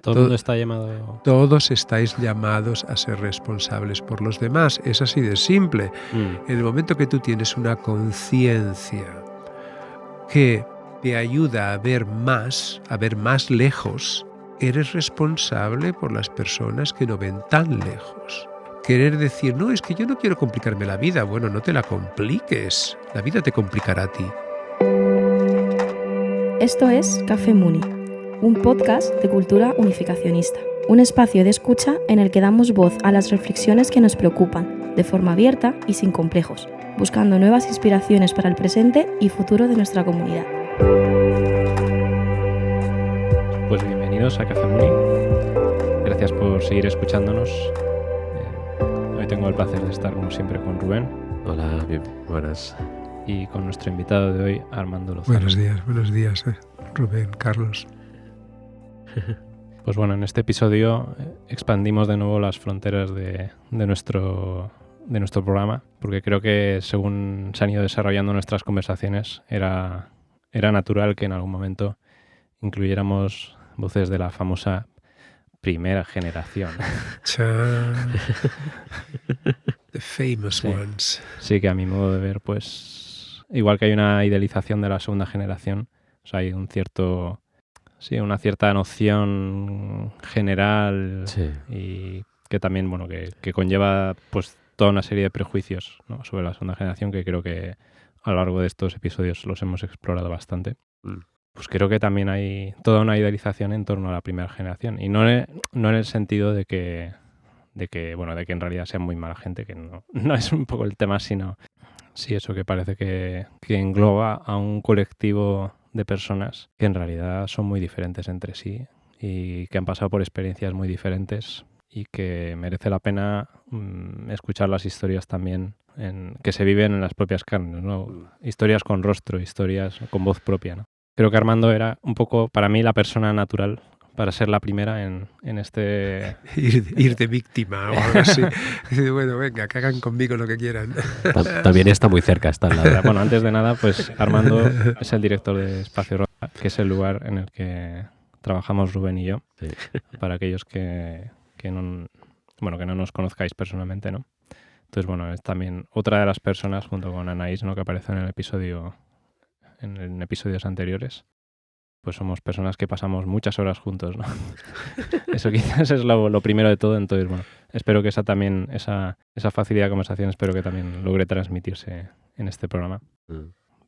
Todo el mundo está llamado... Todos estáis llamados a ser responsables por los demás. Es así de simple. En el momento que tú tienes una conciencia que te ayuda a ver más lejos, eres responsable por las personas que no ven tan lejos. Querer decir, no, es que yo no quiero complicarme la vida. Bueno, no te la compliques. La vida te complicará a ti. Esto es Café Muni, un podcast de cultura unificacionista. Un espacio de escucha en el que damos voz a las reflexiones que nos preocupan, de forma abierta y sin complejos, buscando nuevas inspiraciones para el presente y futuro de nuestra comunidad. Pues bienvenidos a Café Muni. Gracias por seguir escuchándonos. Hoy tengo el placer de estar, como siempre, con Rubén. Hola, bien, buenas. Y con nuestro invitado de hoy, Armando Lozano. Buenos días, Rubén, Carlos. Pues bueno, en este episodio expandimos de nuevo las fronteras de nuestro programa, porque creo que según se han ido desarrollando nuestras conversaciones, era natural que en algún momento incluyéramos voces de la famosa primera generación. The famous ones. Sí, que a mi modo de ver, pues igual que hay una idealización de la segunda generación, o sea, hay una cierta noción general y que también, bueno, que conlleva pues toda una serie de prejuicios, ¿no?, sobre la segunda generación, que creo que a lo largo de estos episodios los hemos explorado bastante. Pues creo que también hay toda una idealización en torno a la primera generación, y no en el sentido de que en realidad sean muy mala gente, que no es un poco el tema, sino sí eso, que parece que engloba a un colectivo de personas que en realidad son muy diferentes entre sí y que han pasado por experiencias muy diferentes y que merece la pena escuchar las historias también que se viven en las propias carnes, ¿no? Historias con rostro, historias con voz propia, ¿no? Creo que Armando era un poco, para mí, la persona natural para ser la primera en este... Ir de víctima o algo así. Bueno, venga, que hagan conmigo lo que quieran. También está muy cerca, está al lado. Bueno, antes de nada, pues Armando es el director de Espacio Rosa, que es el lugar en el que trabajamos Rubén y yo. Sí. Para aquellos que no nos conozcáis personalmente, ¿no? Entonces, bueno, es también otra de las personas, junto con Anaís, ¿no?, que aparece en episodios anteriores. Pues somos personas que pasamos muchas horas juntos, ¿no? Eso quizás es lo primero de todo. Entonces, bueno, espero que esa facilidad de conversación, espero que también logre transmitirse en este programa.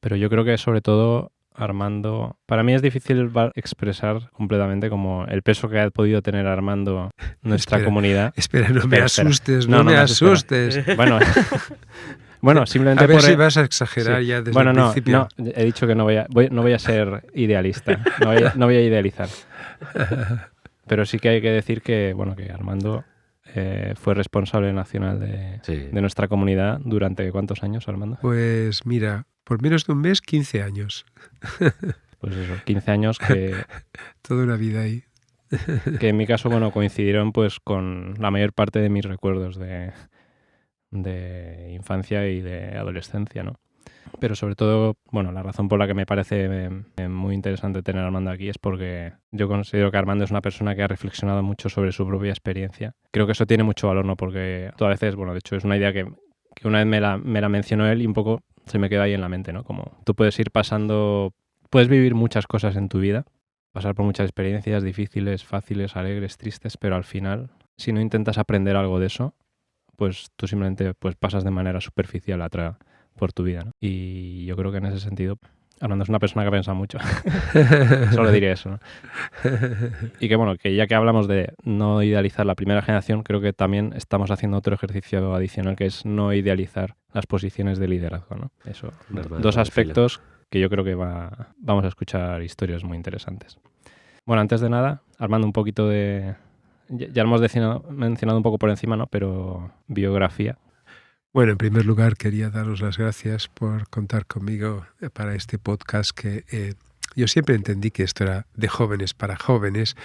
Pero yo creo que sobre todo Armando, para mí es difícil expresar completamente como el peso que ha podido tener Armando en nuestra comunidad. Espera, no me asustes. Bueno, simplemente a ver si vas a exagerar ya desde el principio. No, he dicho que no voy a ser idealista, no voy a idealizar. Pero sí que hay que decir que Armando fue responsable nacional de nuestra comunidad durante ¿cuántos años, Armando? Pues mira, por menos de un mes, 15 años. Pues eso, 15 años que... Toda una vida ahí. Que en mi caso, coincidieron pues con la mayor parte de mis recuerdos de infancia y de adolescencia, ¿no? Pero sobre todo, la razón por la que me parece muy interesante tener a Armando aquí es porque yo considero que Armando es una persona que ha reflexionado mucho sobre su propia experiencia. Creo que eso tiene mucho valor, ¿no? Porque todas veces, de hecho es una idea que una vez me la mencionó él y un poco se me queda ahí en la mente, ¿no? Como tú puedes vivir muchas cosas en tu vida, pasar por muchas experiencias difíciles, fáciles, alegres, tristes, pero al final, si no intentas aprender algo de eso, pues tú simplemente pasas de manera superficial por tu vida, ¿no? Y yo creo que en ese sentido Armando es una persona que piensa mucho. Solo diré eso, ¿no? Y que ya que hablamos de no idealizar la primera generación, creo que también estamos haciendo otro ejercicio adicional, que es no idealizar las posiciones de liderazgo, ¿no? Eso, dos aspectos que yo creo que vamos a escuchar historias muy interesantes. Bueno, antes de nada, Armando, un poquito de... Ya lo hemos mencionado un poco por encima, ¿no? Pero biografía. Bueno, en primer lugar quería daros las gracias por contar conmigo para este podcast que Yo siempre entendí que esto era de jóvenes para jóvenes,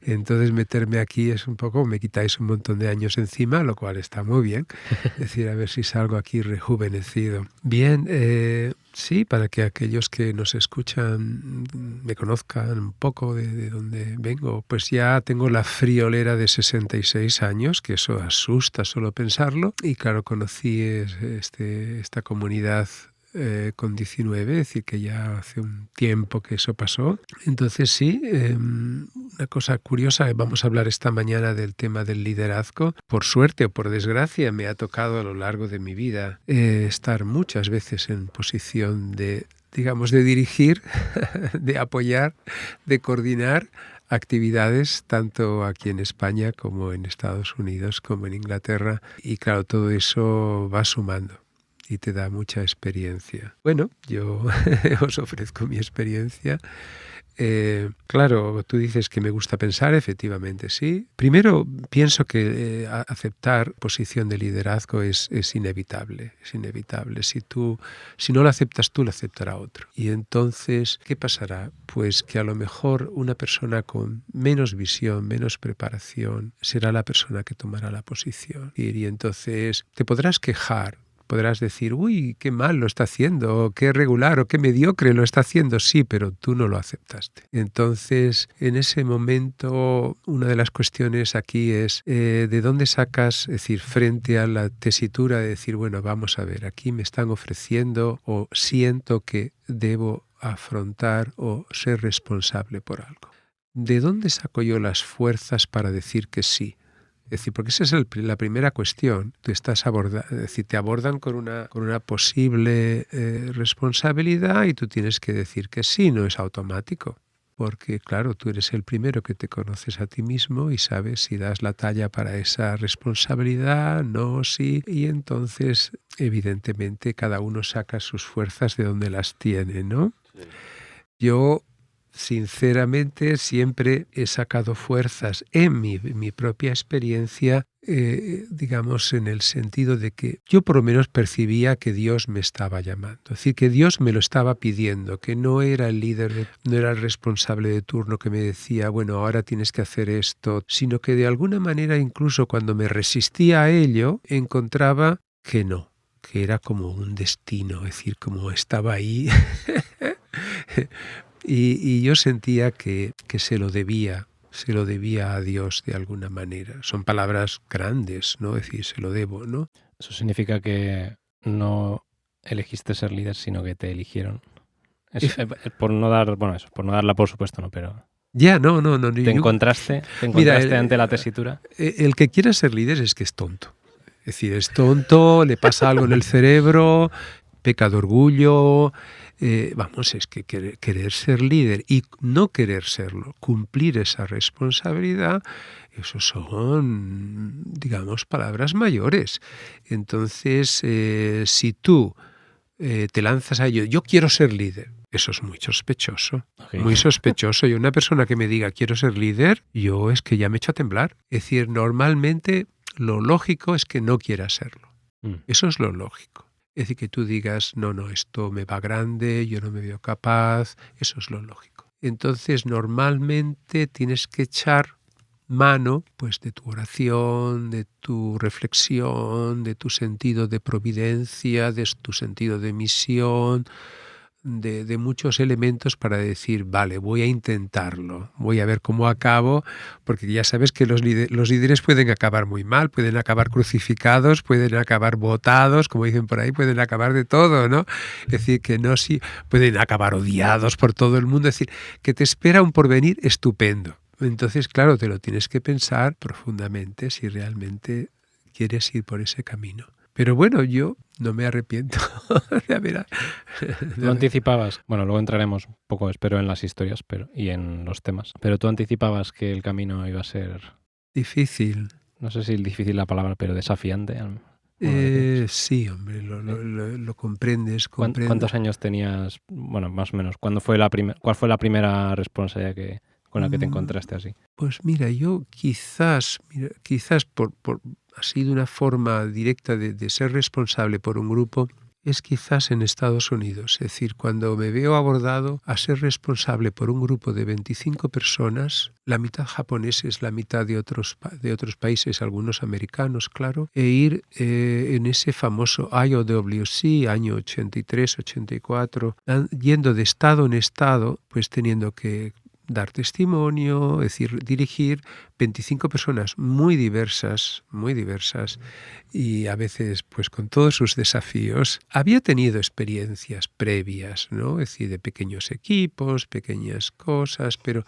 entonces meterme aquí es un poco, me quitáis un montón de años encima, lo cual está muy bien. Es decir, a ver si salgo aquí rejuvenecido. Bien, sí, para que aquellos que nos escuchan me conozcan un poco de dónde vengo, pues ya tengo la friolera de 66 años, que eso asusta solo pensarlo, y claro, conocí esta comunidad con 19, es decir, que ya hace un tiempo que eso pasó. Entonces sí, una cosa curiosa, vamos a hablar esta mañana del tema del liderazgo. Por suerte o por desgracia me ha tocado a lo largo de mi vida estar muchas veces en posición de, digamos, de dirigir, de apoyar, de coordinar actividades tanto aquí en España como en Estados Unidos, como en Inglaterra. Y claro, todo eso va sumando y te da mucha experiencia. Bueno, yo os ofrezco mi experiencia. Claro, tú dices que me gusta pensar, efectivamente, sí. Primero, pienso que aceptar posición de liderazgo es inevitable, es inevitable. Si no lo aceptas tú, lo aceptará otro. Y entonces, ¿qué pasará? Pues que a lo mejor una persona con menos visión, menos preparación, será la persona que tomará la posición. Y entonces te podrás quejar, podrás decir, uy, qué mal lo está haciendo, o qué regular, o qué mediocre lo está haciendo. Sí, pero tú no lo aceptaste. Entonces, en ese momento, una de las cuestiones aquí es, ¿de dónde sacas, es decir, frente a la tesitura de decir, bueno, vamos a ver, aquí me están ofreciendo o siento que debo afrontar o ser responsable por algo? ¿De dónde saco yo las fuerzas para decir que sí? Es decir, porque esa es la primera cuestión. Tú estás es decir, te abordan con una posible responsabilidad y tú tienes que decir que sí, no es automático. Porque, claro, tú eres el primero que te conoces a ti mismo y sabes si das la talla para esa responsabilidad, no, sí. Y entonces, evidentemente, cada uno saca sus fuerzas de donde las tiene, ¿no? Sí. Yo, sinceramente, siempre he sacado fuerzas en mi propia experiencia, digamos, en el sentido de que yo por lo menos percibía que Dios me estaba llamando. Es decir, que Dios me lo estaba pidiendo, que no era el líder, no era el responsable de turno que me decía, bueno, ahora tienes que hacer esto, sino que de alguna manera, incluso cuando me resistía a ello, encontraba que no, que era como un destino, es decir, como estaba ahí. Y yo sentía que se lo debía a Dios de alguna manera. Son palabras grandes, ¿no? Es decir, se lo debo, ¿no? Eso significa que no elegiste ser líder, sino que te eligieron. Por no darla por supuesto, ¿no? Pero ya, no. ¿Te encontraste ante la tesitura? El que quiera ser líder es que es tonto. Es decir, es tonto, le pasa algo en el cerebro, peca de orgullo. Es que querer ser líder y no querer serlo, cumplir esa responsabilidad, eso son, digamos, palabras mayores. Entonces, si tú te lanzas a ello, yo quiero ser líder, eso es muy sospechoso, muy sospechoso. Y una persona que me diga quiero ser líder, yo es que ya me echo a temblar. Es decir, normalmente lo lógico es que no quiera serlo. Eso es lo lógico. Es decir, que tú digas, no, esto me va grande, yo no me veo capaz, eso es lo lógico. Entonces, normalmente tienes que echar mano pues de tu oración, de tu reflexión, de tu sentido de providencia, de tu sentido de misión, de muchos elementos para decir, vale, voy a intentarlo, voy a ver cómo acabo, porque ya sabes que los líderes pueden acabar muy mal, pueden acabar crucificados, pueden acabar botados, como dicen por ahí, pueden acabar de todo, ¿no? Es decir, que no, sí, pueden acabar odiados por todo el mundo, es decir, que te espera un porvenir estupendo. Entonces, claro, te lo tienes que pensar profundamente si realmente quieres ir por ese camino. Pero bueno, yo no me arrepiento. Tú anticipabas, bueno, luego entraremos un poco, espero, en las historias y en los temas, pero tú anticipabas que el camino iba a ser... Difícil. No sé si difícil la palabra, pero desafiante. Sí, hombre, lo comprendes. ¿Cuántos años tenías, bueno, más o menos? ¿Cuál fue la primera responsabilidad con la que te encontraste así? Pues mira, yo quizás por así de una forma directa de ser responsable por un grupo, es quizás en Estados Unidos. Es decir, cuando me veo abordado a ser responsable por un grupo de 25 personas, la mitad japoneses, la mitad de otros países, algunos americanos, claro, e ir en ese famoso IOWC, año 83, 84, yendo de estado en estado, pues teniendo que dar testimonio, es decir, dirigir 25 personas muy diversas y a veces pues con todos sus desafíos. Había tenido experiencias previas, ¿no? Es decir, de pequeños equipos, pequeñas cosas, pero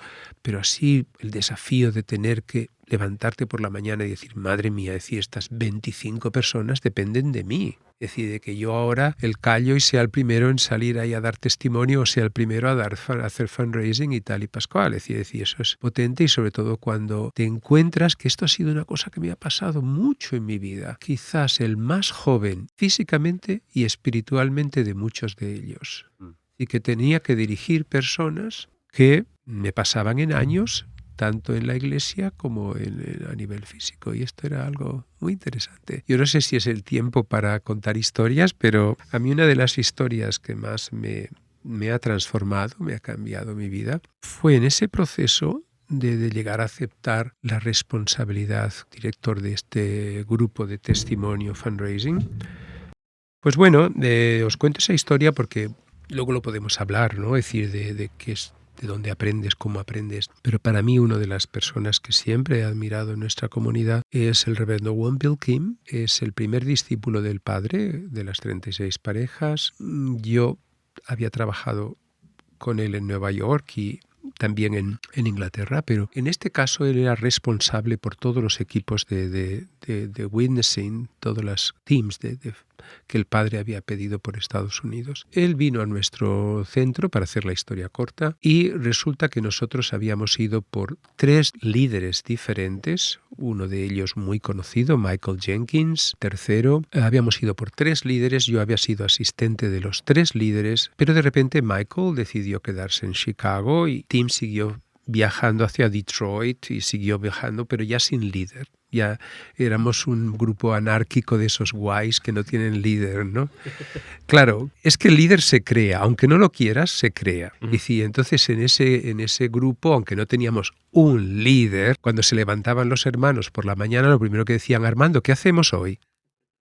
así el desafío de tener que levantarte por la mañana y decir, madre mía, decir, estas 25 personas dependen de mí. Es decir, de que yo ahora el callo y sea el primero en salir ahí a dar testimonio o sea el primero a hacer fundraising y tal y pascual. Es decir, eso es potente y sobre todo cuando te encuentras que esto ha sido una cosa que me ha pasado mucho en mi vida. Quizás el más joven físicamente y espiritualmente de muchos de ellos. Y que tenía que dirigir personas que me pasaban en años, tanto en la iglesia como a nivel físico. Y esto era algo muy interesante. Yo no sé si es el tiempo para contar historias, pero a mí una de las historias que más me ha transformado, me ha cambiado mi vida, fue en ese proceso de llegar a aceptar la responsabilidad director de este grupo de testimonio fundraising. Pues bueno, os cuento esa historia porque luego lo podemos hablar, ¿no? Es decir, de qué es, de dónde aprendes, cómo aprendes. Pero para mí una de las personas que siempre he admirado en nuestra comunidad es el reverendo Wonpil Kim. Es el primer discípulo del padre de las 36 parejas. Yo había trabajado con él en Nueva York y también en Inglaterra, pero en este caso él era responsable por todos los equipos de witnessing, todos los teams que el padre había pedido por Estados Unidos. Él vino a nuestro centro, para hacer la historia corta, y resulta que nosotros habíamos ido por 3 líderes diferentes, uno de ellos muy conocido, Michael Jenkins, tercero. Habíamos ido por 3 líderes, yo había sido asistente de los 3 líderes, pero de repente Michael decidió quedarse en Chicago y Tim siguió viajando hacia Detroit y siguió viajando, pero ya sin líder. Ya éramos un grupo anárquico de esos guays que no tienen líder, ¿no? Claro, es que el líder se crea, aunque no lo quieras, se crea. Y sí, entonces en ese grupo, aunque no teníamos un líder, cuando se levantaban los hermanos por la mañana, lo primero que decían, Armando, ¿qué hacemos hoy?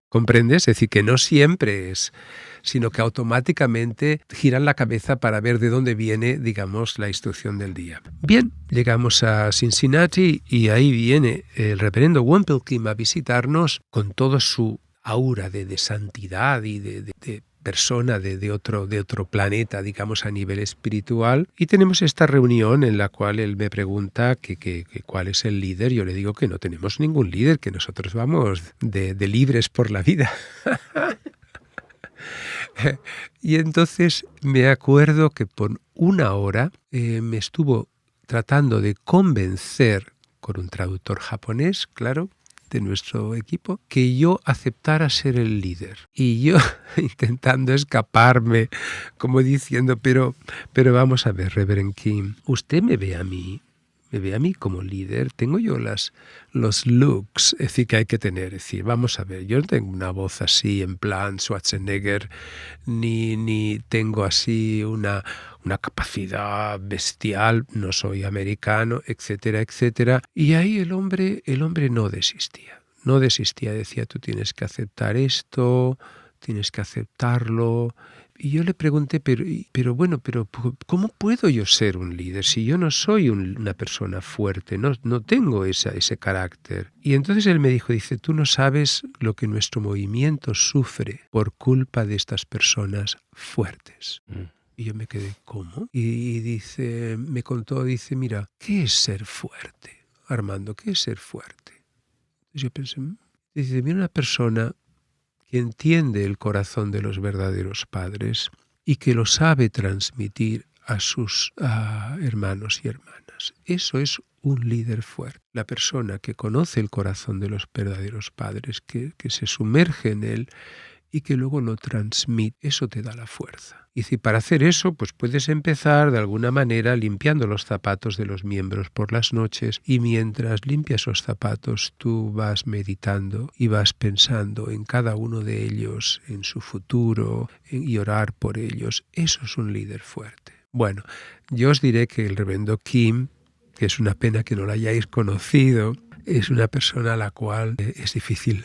¿Comprendes? Es decir, que no siempre es, sino que automáticamente giran la cabeza para ver de dónde viene, digamos, la instrucción del día. Bien, llegamos a Cincinnati y ahí viene el reverendo Wonpil Kim a visitarnos con toda su aura de santidad y de persona de otro planeta, digamos, a nivel espiritual. Y tenemos esta reunión en la cual él me pregunta que cuál es el líder. Yo le digo que no tenemos ningún líder, que nosotros vamos de libres por la vida. Y entonces me acuerdo que por 1 hora me estuvo tratando de convencer, con un traductor japonés, claro, de nuestro equipo, que yo aceptara ser el líder. Y yo intentando escaparme, como diciendo, pero vamos a ver, Reverend Kim, usted me ve a mí como líder, tengo yo los looks, es decir, que hay que tener, es decir, vamos a ver, yo no tengo una voz así en plan Schwarzenegger, ni tengo así una capacidad bestial, no soy americano, etcétera, etcétera. Y ahí el hombre no desistía, decía, tú tienes que aceptar esto, tienes que aceptarlo. Y yo le pregunté, pero ¿cómo puedo yo ser un líder si yo no soy una persona fuerte, no tengo ese carácter? Y entonces él me dice, tú no sabes lo que nuestro movimiento sufre por culpa de estas personas fuertes. Y yo me quedé, ¿cómo? Y me contó, mira, ¿qué es ser fuerte? Armando, ¿qué es ser fuerte? Entonces yo pensé, mira, una persona que entiende el corazón de los verdaderos padres y que lo sabe transmitir a sus hermanos y hermanas. Eso es un líder fuerte. La persona que conoce el corazón de los verdaderos padres, que se sumerge en él y que luego lo transmite. Eso te da la fuerza. Y si para hacer eso, pues puedes empezar de alguna manera limpiando los zapatos de los miembros por las noches, y mientras limpias esos zapatos tú vas meditando y vas pensando en cada uno de ellos, en su futuro, y orar por ellos. Eso es un líder fuerte. Bueno, yo os diré que el reverendo Kim, que es una pena que no lo hayáis conocido, es una persona a la cual es difícil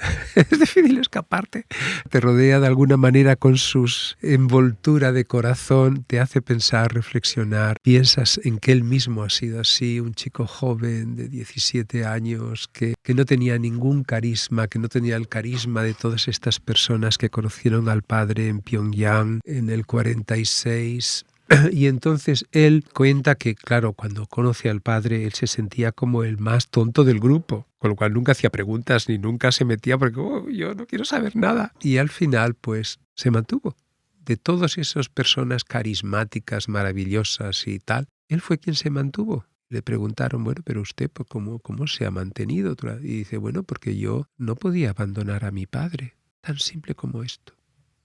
escaparte. Te rodea de alguna manera con su envoltura de corazón, te hace pensar, reflexionar. Piensas en que él mismo ha sido así, un chico joven de 17 años que no tenía ningún carisma, que no tenía el carisma de todas estas personas que conocieron al padre en Pyongyang en el 46. Y entonces él cuenta que, claro, cuando conoce al padre, él se sentía como el más tonto del grupo, con lo cual nunca hacía preguntas ni nunca se metía porque yo no quiero saber nada. Y al final, pues, se mantuvo. De todas esas personas carismáticas, maravillosas y tal, él fue quien se mantuvo. Le preguntaron, bueno, pero usted, ¿cómo se ha mantenido? Y dice, bueno, porque yo no podía abandonar a mi padre. Tan simple como esto.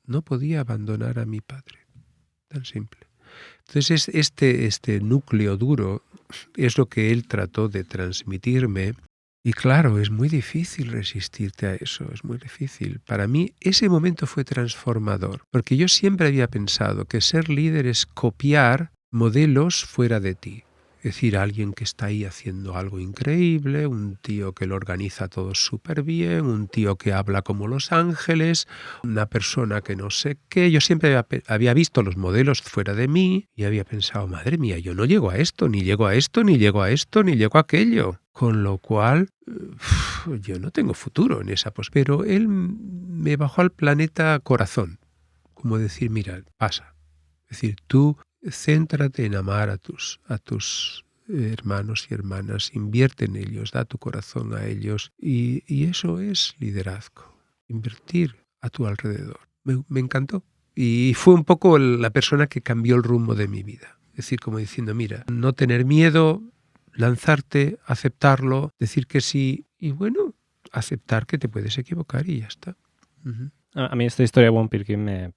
No podía abandonar a mi padre. Tan simple. Entonces este núcleo duro es lo que él trató de transmitirme, y claro, es muy difícil resistirte a eso, es muy difícil. Para mí ese momento fue transformador, porque yo siempre había pensado que ser líder es copiar modelos fuera de ti. Es decir, alguien que está ahí haciendo algo increíble, un tío que lo organiza todo súper bien, un tío que habla como los ángeles, una persona que no sé qué. Yo siempre había visto los modelos fuera de mí y había pensado, madre mía, yo no llego a esto, ni llego a esto, ni llego a esto, ni llego a aquello. Con lo cual, yo no tengo futuro en esa posición. Pero él me bajó al planeta corazón, como decir, mira, pasa. Es decir, tú céntrate en amar a tus hermanos y hermanas, invierte en ellos, da tu corazón a ellos, y eso es liderazgo, invertir a tu alrededor. Me encantó y fue un poco la persona que cambió el rumbo de mi vida. Es decir, como diciendo, mira, no tener miedo, lanzarte, aceptarlo, decir que sí y bueno, aceptar que te puedes equivocar y ya está. Uh-huh. A mí esta historia de Won Pil-kim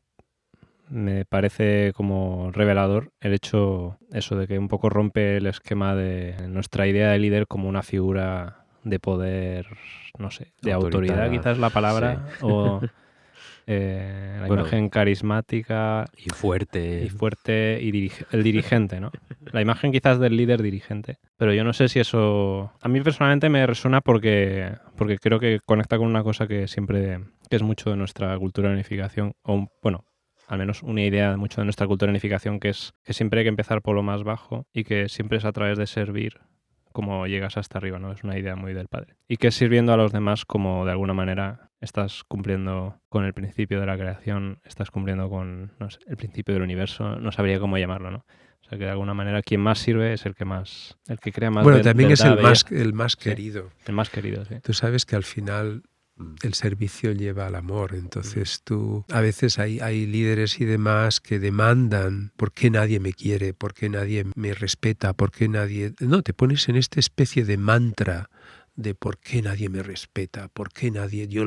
me parece como revelador el hecho eso de que un poco rompe el esquema de nuestra idea de líder como una figura de poder, no sé, de autoridad quizás la palabra, sí. O la imagen carismática y fuerte y el dirigente, ¿no? La imagen quizás del líder dirigente, pero yo no sé si eso a mí personalmente me resuena porque creo que conecta con una cosa que es mucho de nuestra cultura de unificación, al menos una idea mucho de nuestra cultura de unificación, que es que siempre hay que empezar por lo más bajo y que siempre es a través de servir como llegas hasta arriba, ¿no? Es una idea muy del padre. Y que sirviendo a los demás como de alguna manera estás cumpliendo con el principio de la creación, estás cumpliendo con, no sé, el principio del universo, no sabría cómo llamarlo, ¿no? O sea que de alguna manera quien más sirve es el que crea más. Bueno, también es el más querido. Sí, el más querido, sí. Tú sabes que al final el servicio lleva al amor, entonces a veces hay líderes y demás que demandan ¿por qué nadie me quiere? ¿Por qué nadie me respeta? ¿Por qué nadie...? No, te pones en esta especie de mantra de ¿por qué nadie me respeta? ¿Por qué nadie...? Yo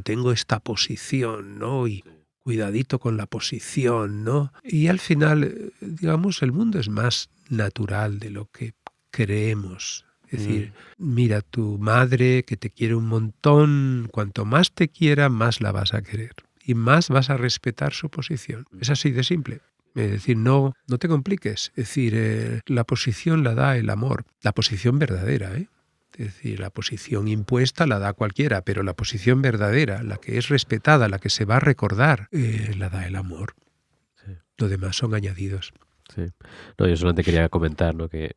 tengo esta posición, ¿no? Y cuidadito con la posición, ¿no? Y al final, digamos, el mundo es más natural de lo que creemos. Es decir, mira, tu madre que te quiere un montón, cuanto más te quiera, más la vas a querer y más vas a respetar su posición. Es así de simple. Es decir, no te compliques. Es decir, la posición la da el amor, la posición verdadera, ¿eh? Es decir, la posición impuesta la da cualquiera, pero la posición verdadera, la que es respetada, la que se va a recordar, la da el amor. Sí. Lo demás son añadidos. Sí. No, yo solamente quería comentar, ¿no? Que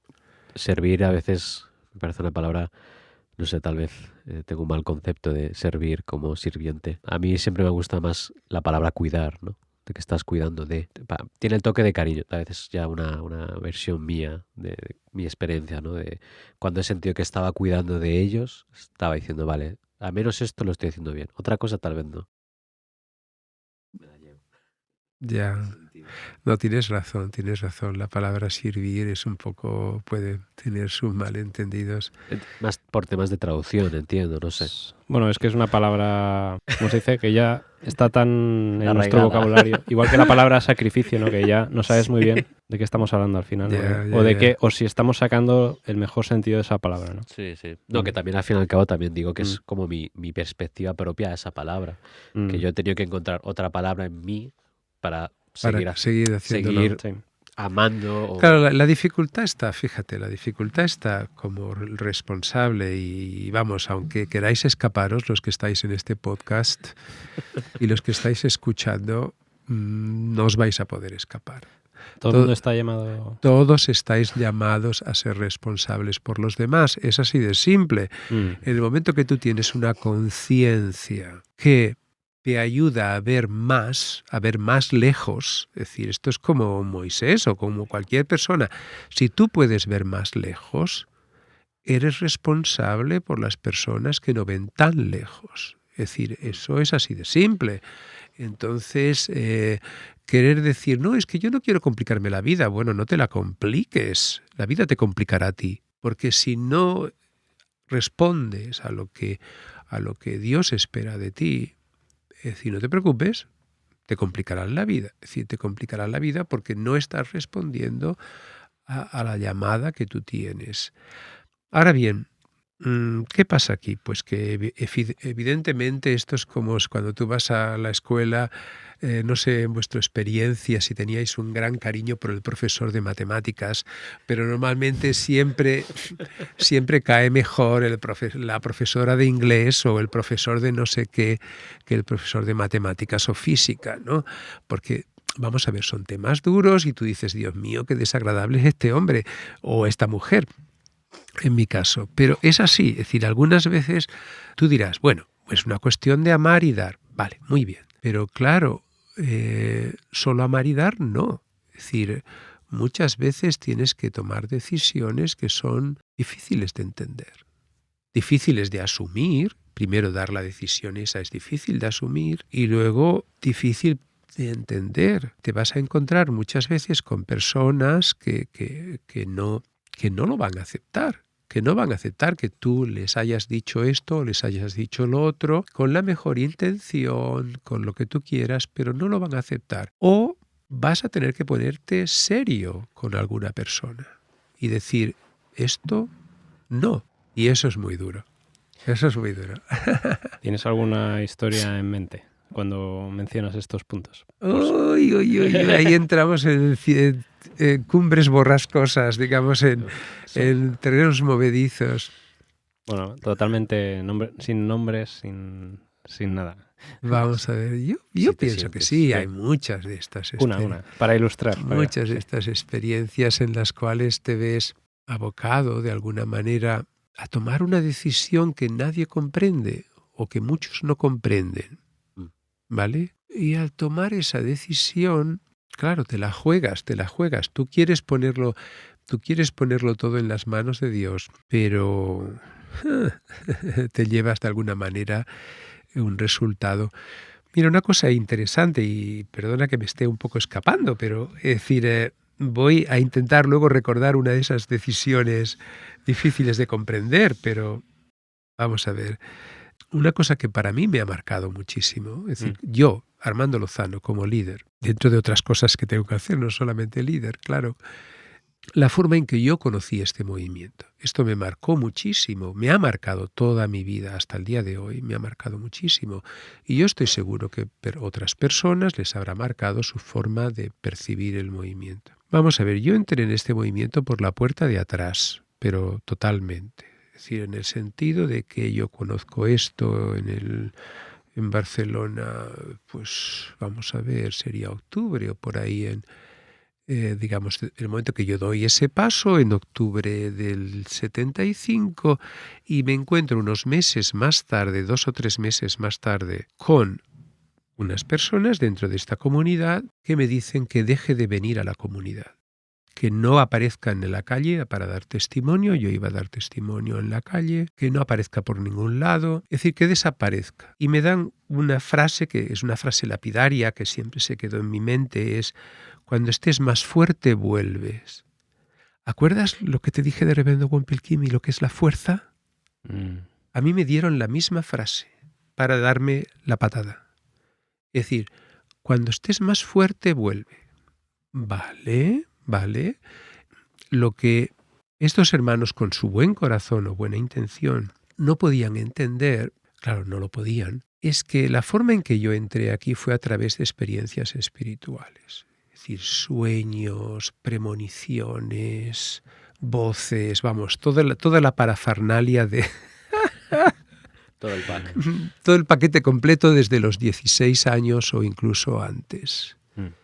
servir a veces me parece una palabra, no sé, tal vez tengo un mal concepto de servir como sirviente. A mí siempre me gusta más la palabra cuidar, ¿no? De que estás cuidando de... Tiene el toque de cariño, a veces ya una versión mía de mi experiencia, ¿no? De cuando he sentido que estaba cuidando de ellos, estaba diciendo, vale, al menos esto lo estoy haciendo bien. Otra cosa tal vez no. Ya. No, tienes razón, tienes razón. La palabra servir es un poco, puede tener sus malentendidos. Más por temas de traducción, entiendo, no sé. Bueno, es que es una palabra, ¿cómo se dice? Que ya está tan en nuestro Arraigada. vocabulario. Igual que la palabra sacrificio, ¿no? Que ya no sabes muy bien de qué estamos hablando al final. Ya, ¿no? ya, ya. O si estamos sacando el mejor sentido de esa palabra, ¿no? Sí, sí. No, que también al fin y al cabo también digo que Mm. es como mi perspectiva propia a esa palabra. Mm. Que yo he tenido que encontrar otra palabra en mí para Para seguir haciéndolo. seguir Sí. amando. Claro, la dificultad está, fíjate, la dificultad está como responsable y vamos, aunque queráis escaparos los que estáis en este podcast y los que estáis escuchando, no os vais a poder escapar. Todo el mundo está llamado... Todos estáis llamados a ser responsables por los demás. Es así de simple. En el momento que tú tienes una conciencia que te ayuda a ver más lejos, es decir, esto es como Moisés o como cualquier persona. Si tú puedes ver más lejos, eres responsable por las personas que no ven tan lejos. Es decir, eso es así de simple. Entonces, querer decir, no, es que yo no quiero complicarme la vida. Bueno, no te la compliques. La vida te complicará a ti. Porque si no respondes a lo que Dios espera de ti, es decir, no te preocupes, te complicarán la vida. Es decir, te complicarán la vida porque no estás respondiendo a la llamada que tú tienes. Ahora bien, ¿qué pasa aquí? Pues que evidentemente esto es como cuando tú vas a la escuela, no sé en vuestra experiencia si teníais un gran cariño por el profesor de matemáticas, pero normalmente siempre cae mejor la profesora de inglés o el profesor de no sé qué que el profesor de matemáticas o física, ¿no? Porque vamos a ver, son temas duros y tú dices, Dios mío, qué desagradable es este hombre o esta mujer. En mi caso, pero es así, es decir, algunas veces tú dirás, bueno, es una cuestión de amar y dar, vale, muy bien, pero claro, solo amar y dar no, es decir, muchas veces tienes que tomar decisiones que son difíciles de entender, difíciles de asumir, primero dar la decisión esa es difícil de asumir y luego difícil de entender, te vas a encontrar muchas veces con personas que no lo van a aceptar, que no van a aceptar que tú les hayas dicho esto o les hayas dicho lo otro con la mejor intención, con lo que tú quieras, pero no lo van a aceptar. O vas a tener que ponerte serio con alguna persona y decir, esto no. Y eso es muy duro. Eso es muy duro. ¿Tienes alguna historia en mente cuando mencionas estos puntos? Uy, ahí entramos en cumbres borrascosas, digamos, en terrenos movedizos. Bueno, totalmente sin nombres, sin nada. Vamos a ver, yo pienso que sí, hay muchas de estas Una, para ilustrar. Muchas de estas experiencias en las cuales te ves abocado de alguna manera a tomar una decisión que nadie comprende o que muchos no comprenden, ¿vale? Y al tomar esa decisión, claro, te la juegas. Tú quieres ponerlo todo en las manos de Dios, pero te llevas de alguna manera un resultado. Mira, una cosa interesante, y perdona que me esté un poco escapando, pero es decir, voy a intentar luego recordar una de esas decisiones difíciles de comprender, pero vamos a ver. Una cosa que para mí me ha marcado muchísimo, es decir, yo, Armando Lozano, como líder, dentro de otras cosas que tengo que hacer, no solamente líder, claro, la forma en que yo conocí este movimiento. Esto me marcó muchísimo, me ha marcado toda mi vida hasta el día de hoy, me ha marcado muchísimo. Y yo estoy seguro que otras personas les habrá marcado su forma de percibir el movimiento. Vamos a ver, yo entré en este movimiento por la puerta de atrás, pero totalmente. Es decir, en el sentido de que yo conozco esto en Barcelona, pues vamos a ver, sería octubre o por ahí digamos, el momento que yo doy ese paso, en octubre del 75, y me encuentro unos meses más tarde, 2 o 3 meses más tarde, con unas personas dentro de esta comunidad que me dicen que deje de venir a la comunidad, que no aparezca en la calle para dar testimonio, yo iba a dar testimonio en la calle, que no aparezca por ningún lado, es decir, que desaparezca. Y me dan una frase que es una frase lapidaria que siempre se quedó en mi mente, es: cuando estés más fuerte vuelves. ¿Acuerdas lo que te dije de Reverendo Wampelkim y lo que es la fuerza? A mí me dieron la misma frase para darme la patada. Es decir, cuando estés más fuerte vuelve. Vale. Lo que estos hermanos, con su buen corazón o buena intención, no podían entender, claro, no lo podían, es que la forma en que yo entré aquí fue a través de experiencias espirituales. Es decir, sueños, premoniciones, voces, vamos, toda la parafernalia de... Todo el pack. Todo el paquete completo desde los 16 años o incluso antes.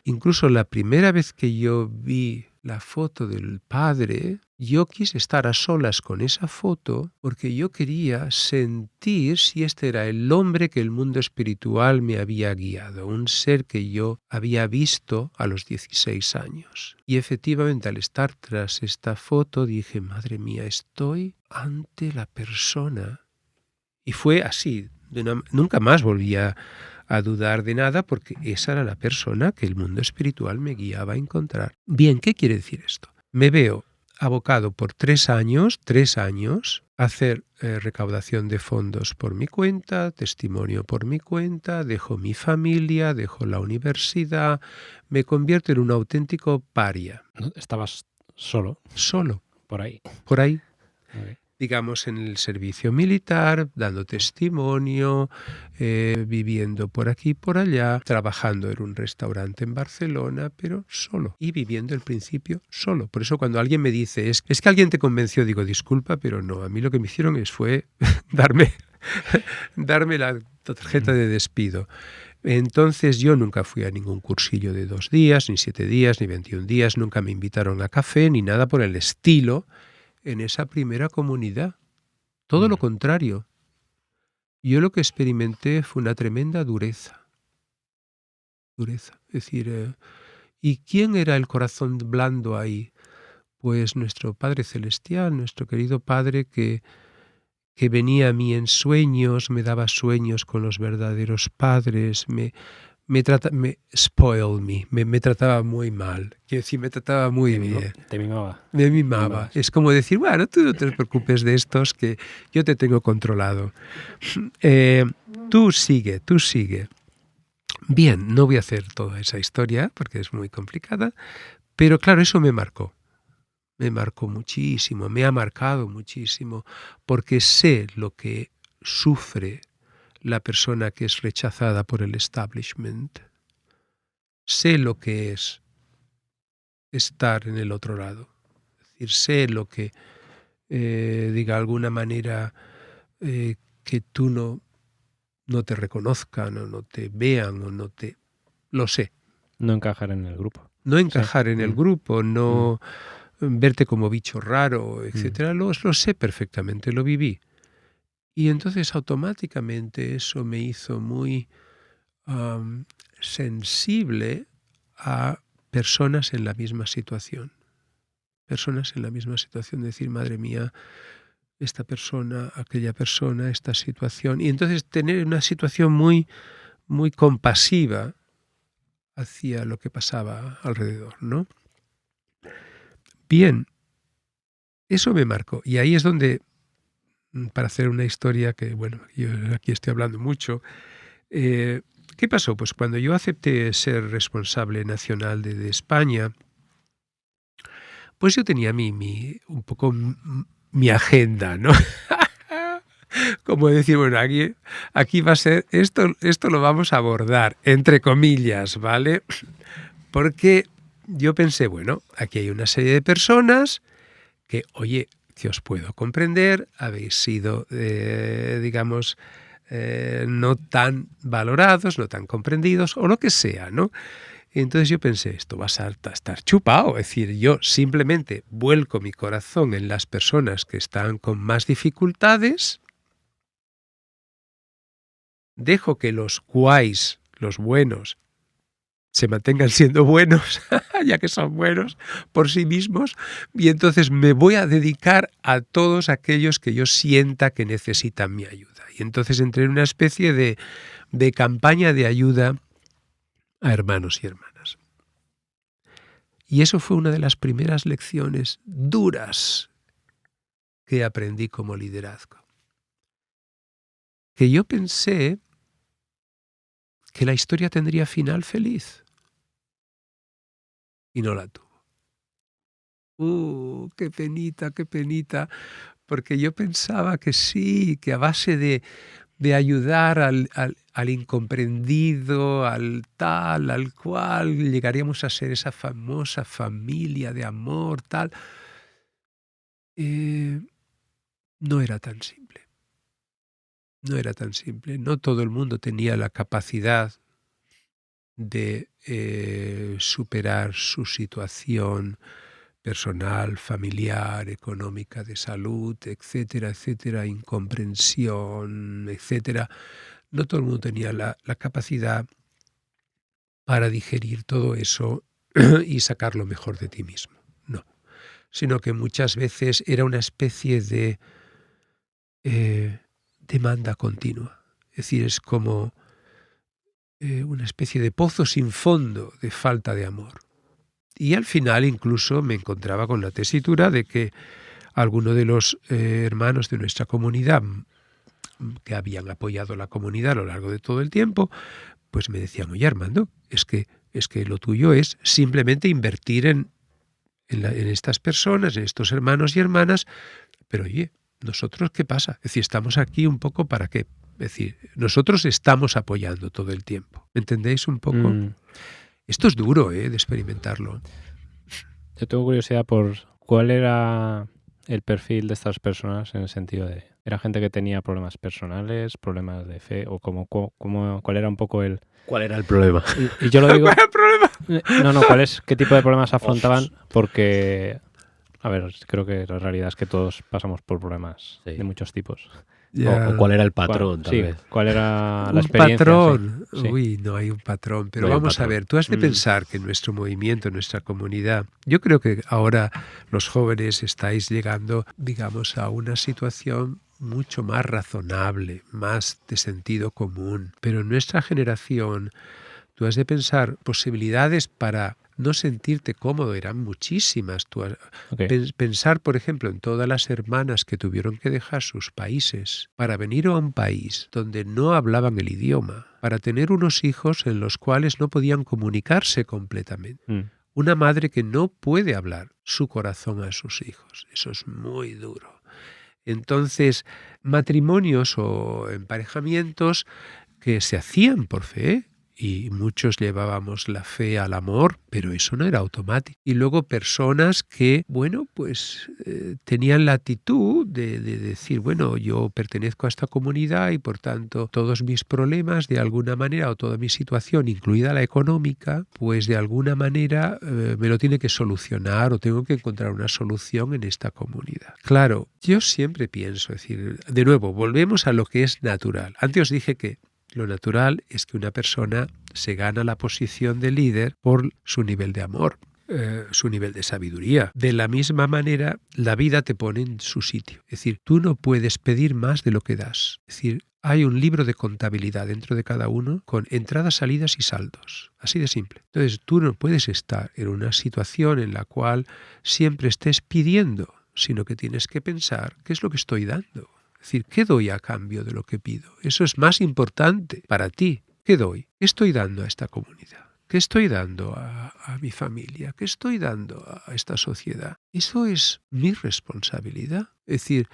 Incluso la primera vez que yo vi la foto del padre, yo quise estar a solas con esa foto porque yo quería sentir si este era el hombre que el mundo espiritual me había guiado, un ser que yo había visto a los 16 años. Y efectivamente, al estar tras esta foto, dije: madre mía, estoy ante la persona. Y fue así. Nunca más volví a dudar de nada porque esa era la persona que el mundo espiritual me guiaba a encontrar. Bien, ¿qué quiere decir esto? Me veo abocado por 3 años, a hacer recaudación de fondos por mi cuenta, testimonio por mi cuenta, dejo mi familia, dejo la universidad, me convierto en un auténtico paria. ¿Estabas solo? Solo. Por ahí. Okay. digamos, en el servicio militar, dando testimonio, viviendo por aquí y por allá, trabajando en un restaurante en Barcelona, pero solo, y viviendo el principio solo. Por eso cuando alguien me dice, es que alguien te convenció, digo, disculpa, pero no, a mí lo que me hicieron fue darme la tarjeta de despido. Entonces yo nunca fui a ningún cursillo de 2 días, ni 7 días, ni 21 días, nunca me invitaron a café, ni nada por el estilo en esa primera comunidad. Todo lo contrario. Yo lo que experimenté fue una tremenda dureza. Es decir, ¿y quién era el corazón blando ahí? Pues nuestro Padre Celestial, nuestro querido Padre que venía a mí en sueños, me daba sueños con los verdaderos padres, me trataba muy mal. Quiero decir, me trataba muy bien. Te mimaba. Me mimaba. Es como decir, bueno, tú no te preocupes de estos, que yo te tengo controlado. Tú sigue. Bien, no voy a hacer toda esa historia porque es muy complicada, pero claro, eso me marcó. Me marcó muchísimo, me ha marcado muchísimo, porque sé lo que sufre la persona que es rechazada por el establishment. Sé lo que es estar en el otro lado. Es decir, sé lo que, de alguna manera, que tú no te reconozcan o no te vean o no te... Lo sé. No encajar en el grupo. No encajar en el grupo, no... verte como bicho raro, etcétera, lo sé perfectamente, lo viví. Y entonces automáticamente eso me hizo muy sensible a personas en la misma situación. Personas en la misma situación, decir, madre mía, esta persona, aquella persona, esta situación. Y entonces tener una situación muy, muy compasiva hacia lo que pasaba alrededor, ¿no? Bien, eso me marcó. Y ahí es donde, para hacer una historia que, bueno, yo aquí estoy hablando mucho, ¿qué pasó? Pues cuando yo acepté ser responsable nacional de España, pues yo tenía un poco mi agenda, ¿no? Como decir, bueno, aquí va a ser, esto lo vamos a abordar, entre comillas, ¿vale? Porque yo pensé, bueno, aquí hay una serie de personas que, oye, que os puedo comprender, habéis sido, digamos, no tan valorados, no tan comprendidos, o lo que sea, ¿no? Y entonces yo pensé, esto va a estar chupado, es decir, yo simplemente vuelco mi corazón en las personas que están con más dificultades, dejo que los guays, los buenos, se mantengan siendo buenos, ya que son buenos por sí mismos, y entonces me voy a dedicar a todos aquellos que yo sienta que necesitan mi ayuda. Y entonces entré en una especie de campaña de ayuda a hermanos y hermanas. Y eso fue una de las primeras lecciones duras que aprendí como liderazgo. Que yo pensé que la historia tendría final feliz. Y no la tuvo. Qué penita, porque yo pensaba que sí, que a base de ayudar al incomprendido, al tal, al cual, llegaríamos a ser esa famosa familia de amor, tal. No era tan simple. No era tan simple. No todo el mundo tenía la capacidad de superar su situación personal, familiar, económica, de salud, etcétera, etcétera, incomprensión, etcétera. No todo el mundo tenía la capacidad para digerir todo eso y sacar lo mejor de ti mismo. No. Sino que muchas veces era una especie de demanda continua. Es decir, es como una especie de pozo sin fondo de falta de amor. Y al final incluso me encontraba con la tesitura de que algunos de los hermanos de nuestra comunidad que habían apoyado la comunidad a lo largo de todo el tiempo, pues me decían, oye Armando, es que lo tuyo es simplemente invertir en estas personas, en estos hermanos y hermanas, pero oye, ¿nosotros qué pasa? Es decir, estamos aquí un poco para qué. Es decir, nosotros estamos apoyando todo el tiempo. ¿Entendéis un poco? Esto es duro, de experimentarlo. Yo tengo curiosidad por cuál era el perfil de estas personas en el sentido de... ¿Era gente que tenía problemas personales, problemas de fe? ¿O cuál era un poco el... ¿Cuál era el problema? Y yo lo digo... ¿Cuál era el problema? No, ¿qué tipo de problemas afrontaban? Porque... A ver, creo que la realidad es que todos pasamos por problemas de muchos tipos. O cuál era el patrón, tal vez. ¿Cuál era la ¿Un experiencia? patrón? Sí. Uy, no hay un patrón. Pero No hay un vamos a patrón. ver, tú has de pensar que en nuestro movimiento, en nuestra comunidad, yo creo que ahora los jóvenes estáis llegando, digamos, a una situación mucho más razonable, más de sentido común. Pero en nuestra generación, tú has de pensar posibilidades para no sentirte cómodo, eran muchísimas. Pensar, por ejemplo, en todas las hermanas que tuvieron que dejar sus países para venir a un país donde no hablaban el idioma, para tener unos hijos en los cuales no podían comunicarse completamente. Una madre que no puede hablar su corazón a sus hijos. Eso es muy duro. Entonces, matrimonios o emparejamientos que se hacían por fe, y muchos llevábamos la fe al amor, pero eso no era automático. Y luego personas que, bueno, pues tenían la actitud de decir, bueno, yo pertenezco a esta comunidad y por tanto todos mis problemas de alguna manera o toda mi situación, incluida la económica, pues de alguna manera me lo tiene que solucionar o tengo que encontrar una solución en esta comunidad. Claro, yo siempre pienso, es decir, de nuevo, volvemos a lo que es natural. Antes os dije que lo natural es que una persona se gana la posición de líder por su nivel de amor, su nivel de sabiduría. De la misma manera, la vida te pone en su sitio. Es decir, tú no puedes pedir más de lo que das. Es decir, hay un libro de contabilidad dentro de cada uno con entradas, salidas y saldos. Así de simple. Entonces, tú no puedes estar en una situación en la cual siempre estés pidiendo, sino que tienes que pensar qué es lo que estoy dando. Es decir, ¿qué doy a cambio de lo que pido? Eso es más importante para ti. ¿Qué doy? ¿Qué estoy dando a esta comunidad? ¿Qué estoy dando a mi familia? ¿Qué estoy dando a esta sociedad? Eso es mi responsabilidad. Es decir,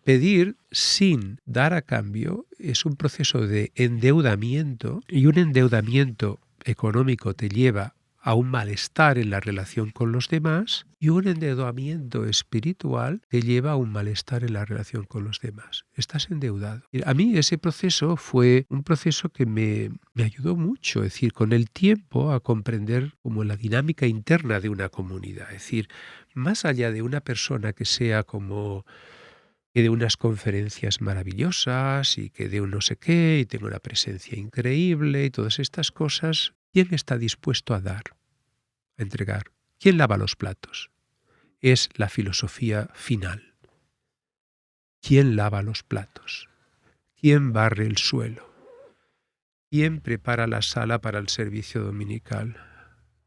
pedir sin dar a cambio es un proceso de endeudamiento y un endeudamiento económico te lleva a un malestar en la relación con los demás y un endeudamiento espiritual te lleva a un malestar en la relación con los demás. Estás endeudado. A mí ese proceso fue un proceso que me ayudó mucho, es decir, con el tiempo a comprender como la dinámica interna de una comunidad. Es decir, más allá de una persona que sea como que de unas conferencias maravillosas y que de un no sé qué y tenga una presencia increíble y todas estas cosas, ¿Quién está dispuesto a dar, a entregar? ¿Quién lava los platos? Es la filosofía final. ¿Quién lava los platos? ¿Quién barre el suelo? ¿Quién prepara la sala para el servicio dominical?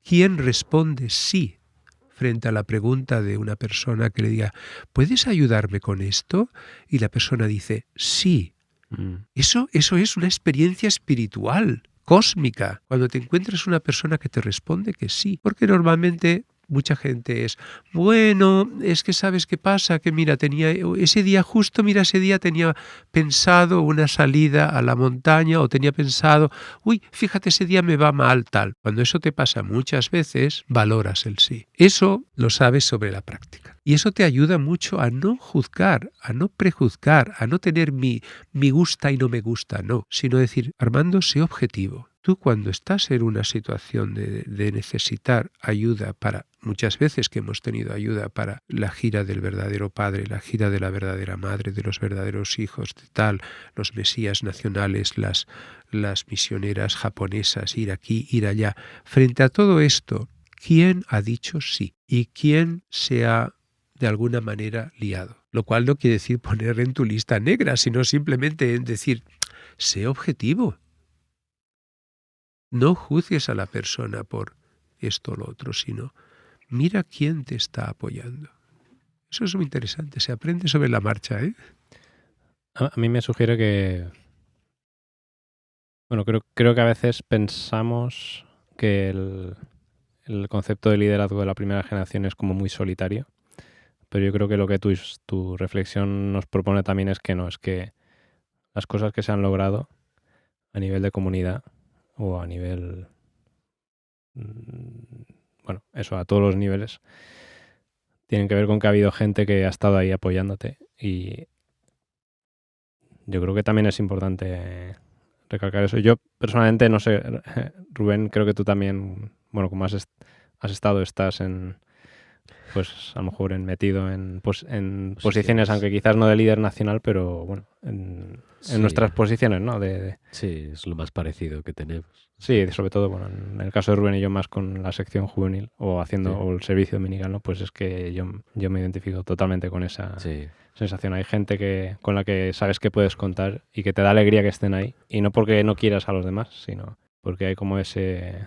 ¿Quién responde sí frente a la pregunta de una persona que le diga, ¿puedes ayudarme con esto? Y la persona dice, sí. Eso es una experiencia espiritual, cósmica, cuando te encuentras una persona que te responde que sí. Porque normalmente mucha gente es, bueno, es que ¿sabes qué pasa? Que mira, ese día tenía pensado una salida a la montaña o tenía pensado, fíjate, ese día me va mal tal. Cuando eso te pasa muchas veces, valoras el sí. Eso lo sabes sobre la práctica. Y eso te ayuda mucho a no juzgar, a no prejuzgar, a no tener mi gusta y no me gusta, no, sino decir, Armando, sé objetivo. Tú cuando estás en una situación de necesitar ayuda para, muchas veces que hemos tenido ayuda para la gira del verdadero padre, la gira de la verdadera madre, de los verdaderos hijos, de tal, los mesías nacionales, las misioneras japonesas, ir aquí, ir allá. Frente a todo esto, ¿quién ha dicho sí? ¿Y quién se ha de alguna manera liado? Lo cual no quiere decir poner en tu lista negra, sino simplemente decir, sé objetivo. No juzgues a la persona por esto o lo otro, sino mira quién te está apoyando. Eso es muy interesante, se aprende sobre la marcha, ¿eh? A mí me sugiere que... Bueno, creo que a veces pensamos que el concepto de liderazgo de la primera generación es como muy solitario, pero yo creo que lo que tu reflexión nos propone también es que no, es que las cosas que se han logrado a nivel de comunidad o a nivel, bueno, eso a todos los niveles, tienen que ver con que ha habido gente que ha estado ahí apoyándote, y yo creo que también es importante recalcar eso. Yo personalmente, no sé, Rubén, creo que tú también, bueno, como estás pues a lo mejor metido en posiciones, aunque quizás no de líder nacional, pero bueno, en nuestras posiciones, ¿no? Sí, es lo más parecido que tenemos. Sí, sobre todo, bueno, en el caso de Rubén y yo más con la sección juvenil o o el servicio dominical, ¿no? Pues es que yo me identifico totalmente con esa sensación. Hay gente con la que sabes que puedes contar y que te da alegría que estén ahí, y no porque no quieras a los demás, sino porque hay como ese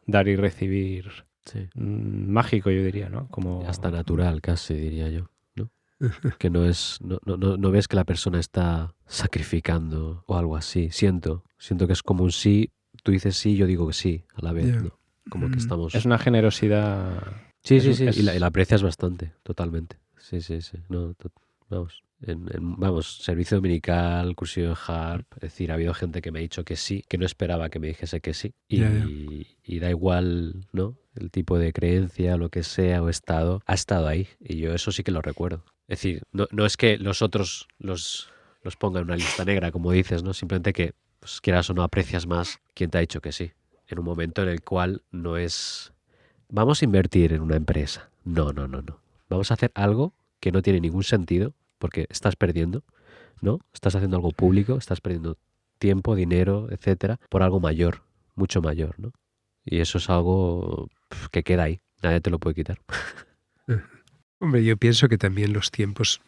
dar y recibir mágico, yo diría, ¿no? Como hasta natural, casi diría yo, ¿no? Que no ves que la persona está sacrificando o algo así. Siento que es como un sí, tú dices sí, yo digo que sí a la vez, ¿no? Como que estamos... Es una generosidad... Sí, y la aprecias bastante, totalmente. Sí. No, vamos, servicio dominical, cursillo de harp, es decir, ha habido gente que me ha dicho que sí, que no esperaba que me dijese que sí, y da igual, ¿no? El tipo de creencia, lo que sea o estado, ha estado ahí, y yo eso sí que lo recuerdo. Es decir, no es que los otros los pongan en una lista negra, como dices, ¿no? Simplemente que, pues, quieras o no, aprecias más quien te ha dicho que sí, en un momento en el cual no es, vamos a invertir en una empresa. No. Vamos a hacer algo que no tiene ningún sentido, porque estás perdiendo, ¿no? Estás haciendo algo público, estás perdiendo tiempo, dinero, etcétera, por algo mayor, mucho mayor, ¿no? Y eso es algo que queda ahí, nadie te lo puede quitar. Hombre, yo pienso que también los tiempos,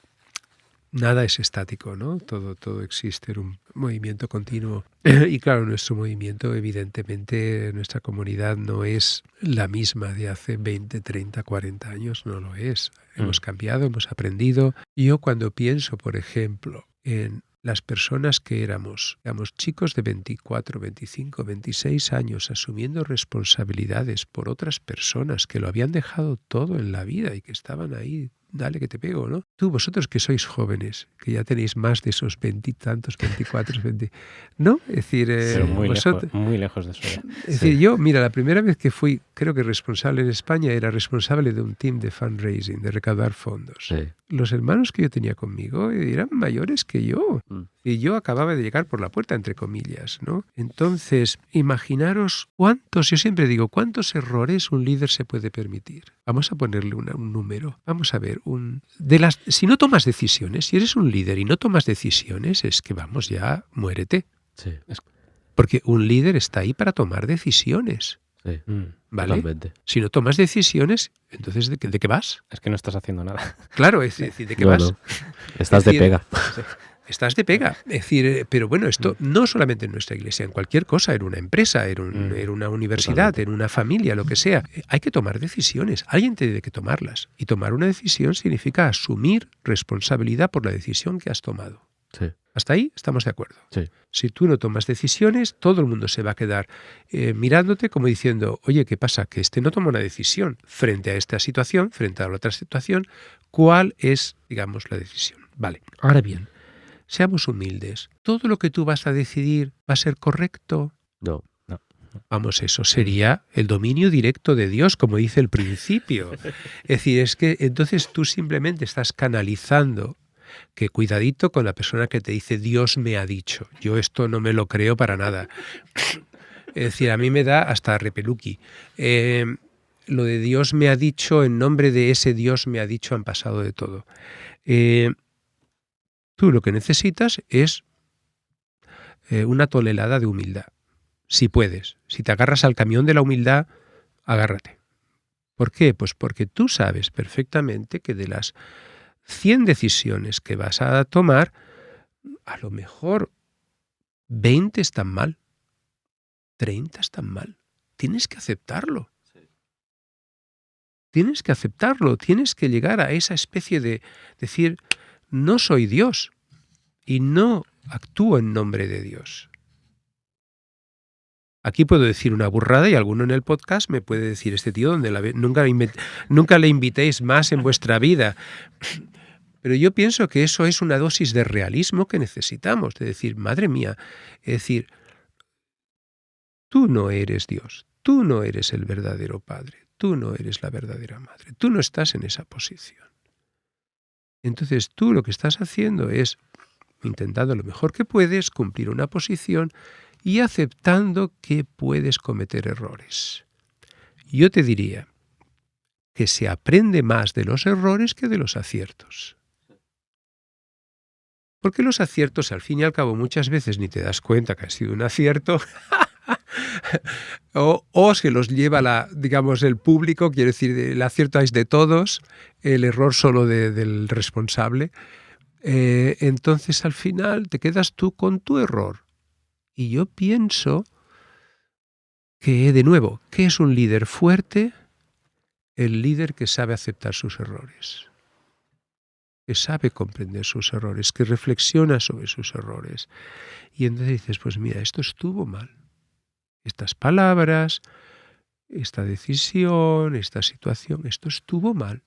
nada es estático, ¿no? Todo existe en un movimiento continuo. Y claro, nuestro movimiento, evidentemente, nuestra comunidad no es la misma de hace 20, 30, 40 años, no lo es. Hemos cambiado, hemos aprendido. Yo cuando pienso, por ejemplo, en las personas que éramos chicos de 24, 25, 26 años asumiendo responsabilidades por otras personas que lo habían dejado todo en la vida y que estaban ahí, dale que te pego, ¿no? Tú, vosotros que sois jóvenes, que ya tenéis más de esos 20 y tantos, 24, 20... ¿No? Es decir, pero muy lejos de eso ya. Es decir, yo, mira, la primera vez que fui, creo que responsable en España, era responsable de un team de fundraising, de recaudar fondos. Sí. Los hermanos que yo tenía conmigo eran mayores que yo. Y yo acababa de llegar por la puerta, entre comillas, ¿no? Entonces, imaginaros yo siempre digo, ¿cuántos errores un líder se puede permitir? Vamos a ponerle un número. Vamos a ver, si no tomas decisiones, si eres un líder y no tomas decisiones, es que vamos, ya muérete. Sí. Porque un líder está ahí para tomar decisiones. Sí, ¿Vale? totalmente. Si no tomas decisiones, entonces ¿de qué vas? Es que no estás haciendo nada. Claro, es decir, ¿de qué No, vas? no. Estás Es decir, de pega. Estás de pega. Es decir, pero bueno, esto no solamente en nuestra iglesia, en cualquier cosa, en una empresa, en una universidad, Totalmente. en una familia, lo que sea. Hay que tomar decisiones. Alguien tiene que tomarlas. Y tomar una decisión significa asumir responsabilidad por la decisión que has tomado. Sí, ¿Hasta ahí estamos de acuerdo? sí. Si tú no tomas decisiones, todo el mundo se va a quedar mirándote como diciendo, oye, ¿qué pasa? Que este no toma una decisión frente a esta situación, frente a la otra situación. ¿Cuál es, digamos, la decisión? Vale, ahora bien, seamos humildes. ¿Todo lo que tú vas a decidir va a ser correcto? No. Vamos, eso sería el dominio directo de Dios, como dice el principio. Es decir, es que entonces tú simplemente estás canalizando. Que cuidadito con la persona que te dice Dios me ha dicho. Yo esto no me lo creo para nada. Es decir, a mí me da hasta repeluqui. Lo de Dios me ha dicho, en nombre de ese Dios me ha dicho, han pasado de todo. Tú lo que necesitas es una tonelada de humildad. Si puedes. Si te agarras al camión de la humildad, agárrate. ¿Por qué? Pues porque tú sabes perfectamente que de las 100 decisiones que vas a tomar, a lo mejor 20 están mal, 30 están mal. Tienes que aceptarlo. Tienes que aceptarlo, tienes que llegar a esa especie de decir, no soy Dios y no actúo en nombre de Dios. Aquí puedo decir una burrada y alguno en el podcast me puede decir, este tío, nunca le invitéis más en vuestra vida. Pero yo pienso que eso es una dosis de realismo que necesitamos, de decir, madre mía, es decir, tú no eres Dios, tú no eres el verdadero Padre, tú no eres la verdadera Madre, tú no estás en esa posición. Entonces tú lo que estás haciendo es, intentando lo mejor que puedes, cumplir una posición y aceptando que puedes cometer errores. Yo te diría que se aprende más de los errores que de los aciertos. Porque los aciertos, al fin y al cabo, muchas veces ni te das cuenta que ha sido un acierto o se los lleva digamos, el público, quiero decir, el acierto es de todos, el error solo del responsable. Entonces, al final, te quedas tú con tu error. Y yo pienso que, de nuevo, ¿qué es un líder fuerte? El líder que sabe aceptar sus errores. Que sabe comprender sus errores, que reflexiona sobre sus errores. Y entonces dices, pues mira, esto estuvo mal. Estas palabras, esta decisión, esta situación, esto estuvo mal.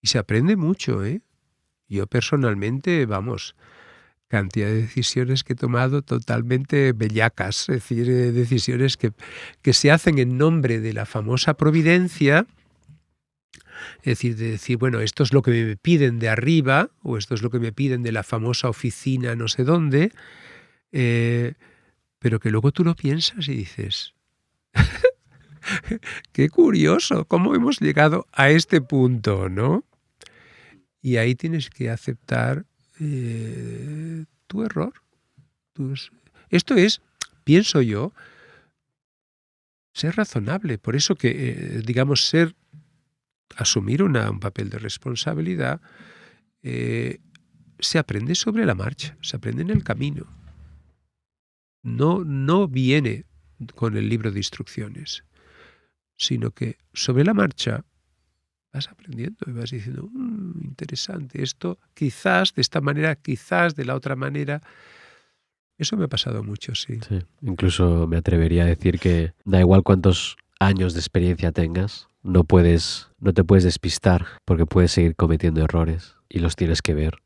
Y se aprende mucho, ¿eh? Yo personalmente, vamos, cantidad de decisiones que he tomado totalmente bellacas, es decir, decisiones que se hacen en nombre de la famosa providencia. Es decir, de decir, bueno, esto es lo que me piden de arriba, o esto es lo que me piden de la famosa oficina no sé dónde, pero que luego tú lo piensas y dices, qué curioso, cómo hemos llegado a este punto, ¿no? Y ahí tienes que aceptar tu error. Esto es, pienso yo, ser razonable. Por eso que, digamos, asumir un papel de responsabilidad se aprende sobre la marcha, se aprende en el camino. No viene con el libro de instrucciones, sino que sobre la marcha vas aprendiendo y vas diciendo, interesante, esto quizás de esta manera, quizás de la otra manera. Eso me ha pasado mucho, sí. Sí. Incluso me atrevería a decir que da igual cuántos años de experiencia tengas, no te puedes despistar porque puedes seguir cometiendo errores y los tienes que ver.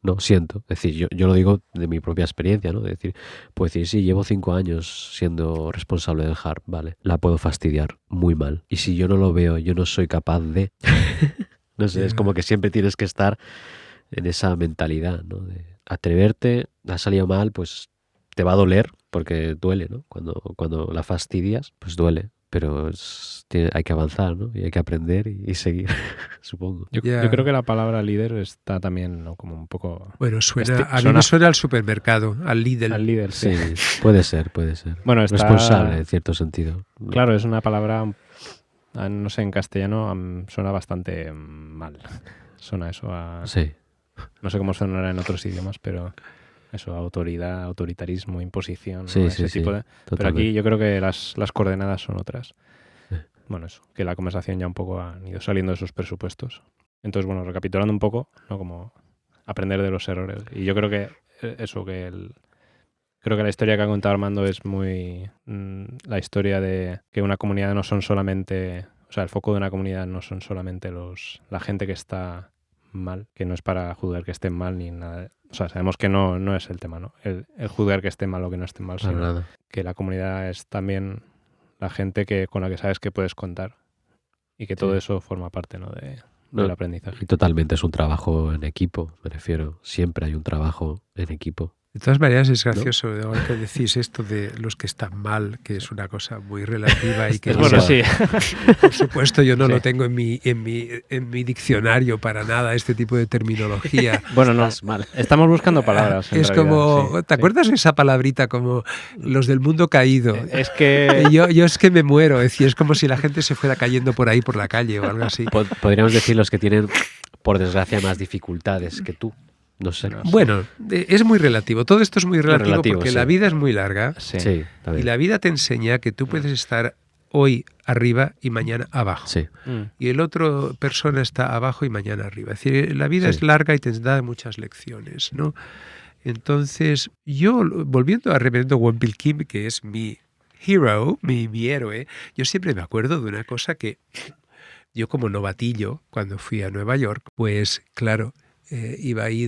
No, siento. Es decir, yo lo digo de mi propia experiencia, ¿no? Es decir, puedo decir, sí, llevo 5 años siendo responsable del HARP, vale, la puedo fastidiar muy mal. Y si yo no lo veo, yo no soy capaz de... No sé, es como que siempre tienes que estar en esa mentalidad, ¿no? De atreverte, ha salido mal, pues te va a doler, porque duele, ¿no? Cuando la fastidias, pues duele. pero hay que avanzar, ¿no? Y hay que aprender y seguir, supongo. Yo creo que la palabra líder está también, ¿no? Como un poco... Bueno, a mí me suena al supermercado, al Lidl. Al líder, sí. Puede ser. Bueno, responsable en cierto sentido. Claro, es una palabra, no sé, en castellano suena bastante mal. Suena eso a... Sí. No sé cómo sonará en otros idiomas, pero eso, autoridad, autoritarismo, imposición, sí, ¿no? Ese tipo de... Totalmente. Pero aquí yo creo que las coordenadas son otras. Bueno, eso, que la conversación ya un poco han ido saliendo de esos presupuestos. Entonces, bueno, recapitulando un poco, ¿no? Como aprender de los errores. Y yo creo que eso, creo que la historia que ha contado Armando es muy la historia de que una comunidad no son solamente, o sea, el foco de una comunidad no son solamente la gente que está mal, que no es para juzgar que estén mal ni nada. O sea, sabemos que no es el tema, ¿no? El juzgar que estén mal o que no estén mal, sino nada. Que la comunidad es también la gente con la que sabes que puedes contar y que todo eso forma parte, ¿no? del aprendizaje. Y totalmente es un trabajo en equipo, me refiero. Siempre hay un trabajo en equipo. De todas maneras, es gracioso ahora que decís esto de los que están mal, que es una cosa muy relativa y que bueno, sí. Por supuesto, yo no lo tengo en mi diccionario para nada, este tipo de terminología. Bueno, no, mal. Estamos buscando palabras. Es como, ¿te acuerdas de esa palabrita como los del mundo caído? Es que yo es que me muero, es decir, es como si la gente se fuera cayendo por ahí por la calle o algo así. Podríamos decir los que tienen, por desgracia, más dificultades que tú. No sé. Bueno, es muy relativo. Todo esto es muy relativo porque la vida es muy larga y la vida te enseña que tú puedes estar hoy arriba y mañana abajo. Sí. Y el otro persona está abajo y mañana arriba. Es decir, la vida es larga y te da muchas lecciones, ¿no? Entonces, yo, volviendo a Reverendo Wombil Kim, que es mi hero, mi héroe, yo siempre me acuerdo de una cosa que yo como novatillo, cuando fui a Nueva York, pues claro, iba ahí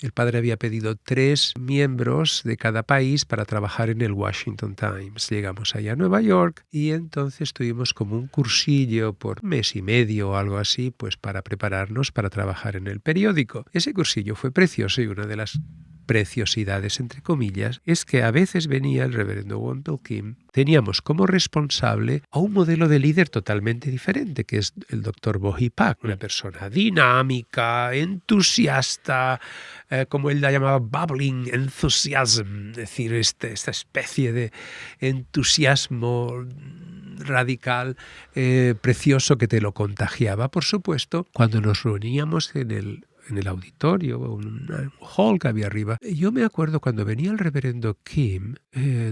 el padre había pedido 3 miembros de cada país para trabajar en el Washington Times. Llegamos allá a Nueva York y entonces tuvimos como un cursillo por 1 mes y medio o algo así, pues para prepararnos para trabajar en el periódico. Ese cursillo fue precioso y una de las preciosidades, entre comillas, es que a veces venía el reverendo Wombil Kim. Teníamos como responsable a un modelo de líder totalmente diferente, que es el Dr. Bohi Pak, una persona dinámica, entusiasta, como él la llamaba, bubbling enthusiasm, es decir, esta especie de entusiasmo radical, precioso, que te lo contagiaba, por supuesto, cuando nos reuníamos en el auditorio, un hall que había arriba. Yo me acuerdo cuando venía el reverendo Kim,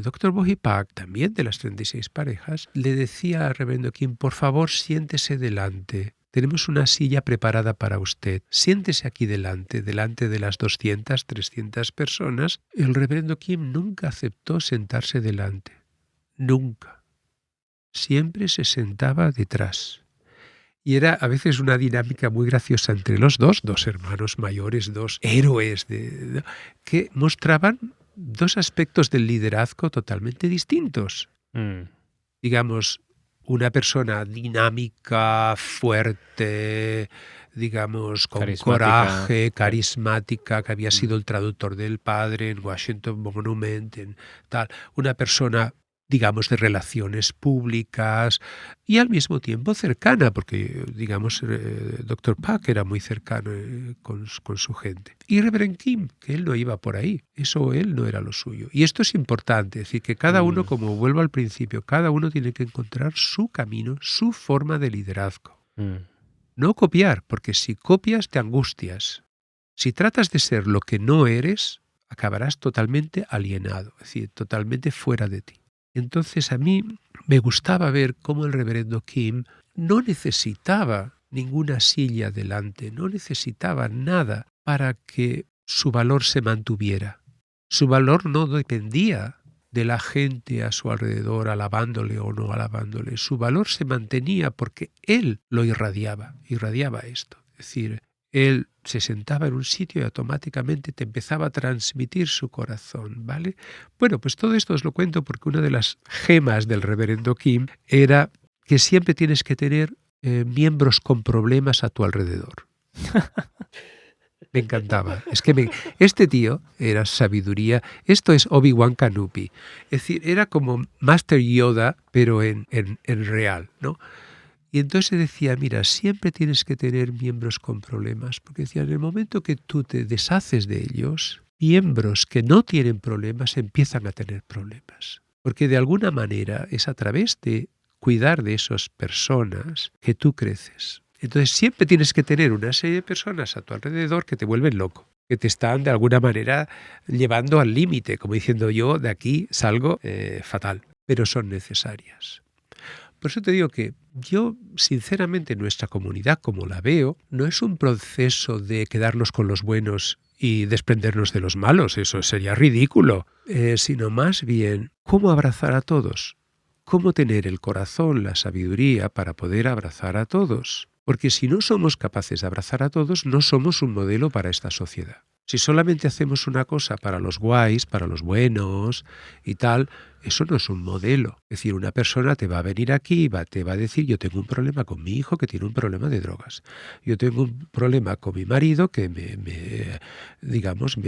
Dr. Bohi Pak, también de las 36 parejas, le decía al reverendo Kim, por favor, siéntese delante. Tenemos una silla preparada para usted. Siéntese aquí delante de las 200, 300 personas. El reverendo Kim nunca aceptó sentarse delante. Nunca. Siempre se sentaba detrás. Y era a veces una dinámica muy graciosa entre los dos hermanos mayores, 2 héroes que mostraban 2 aspectos del liderazgo totalmente distintos. Digamos, una persona dinámica, fuerte, digamos, con coraje, carismática, que había sido el traductor del padre en Washington Monument, en tal. Una persona, digamos, de relaciones públicas y al mismo tiempo cercana, porque, digamos, Dr. Pak era muy cercano con su gente. Y Reverend Kim, que él no iba por ahí, él no era lo suyo. Y esto es importante, es decir, que cada uno, como vuelvo al principio, cada uno tiene que encontrar su camino, su forma de liderazgo. No copiar, porque si copias te angustias. Si tratas de ser lo que no eres, acabarás totalmente alienado, es decir, totalmente fuera de ti. Entonces a mí me gustaba ver cómo el reverendo Kim no necesitaba ninguna silla delante, no necesitaba nada para que su valor se mantuviera. Su valor no dependía de la gente a su alrededor alabándole o no alabándole. Su valor se mantenía porque él lo irradiaba esto. Es decir, él se sentaba en un sitio y automáticamente te empezaba a transmitir su corazón, ¿vale? Bueno, pues todo esto os lo cuento porque una de las gemas del reverendo Kim era que siempre tienes que tener miembros con problemas a tu alrededor. Me encantaba. Es que este tío era sabiduría. Esto es Obi-Wan Kenobi. Es decir, era como Master Yoda, pero en real, ¿no? Y entonces decía, mira, siempre tienes que tener miembros con problemas, porque decía, en el momento que tú te deshaces de ellos, miembros que no tienen problemas empiezan a tener problemas. Porque de alguna manera es a través de cuidar de esas personas que tú creces. Entonces siempre tienes que tener una serie de personas a tu alrededor que te vuelven loco, que te están de alguna manera llevando al límite, como diciendo yo de aquí salgo fatal, pero son necesarias. Por eso te digo que yo, sinceramente, nuestra comunidad, como la veo, no es un proceso de quedarnos con los buenos y desprendernos de los malos, eso sería ridículo, sino más bien cómo abrazar a todos, cómo tener el corazón, la sabiduría para poder abrazar a todos. Porque si no somos capaces de abrazar a todos, no somos un modelo para esta sociedad. Si solamente hacemos una cosa para los guays, para los buenos y tal, eso no es un modelo. Es decir, una persona te va a venir aquí y te va a decir, yo tengo un problema con mi hijo que tiene un problema de drogas. Yo tengo un problema con mi marido que me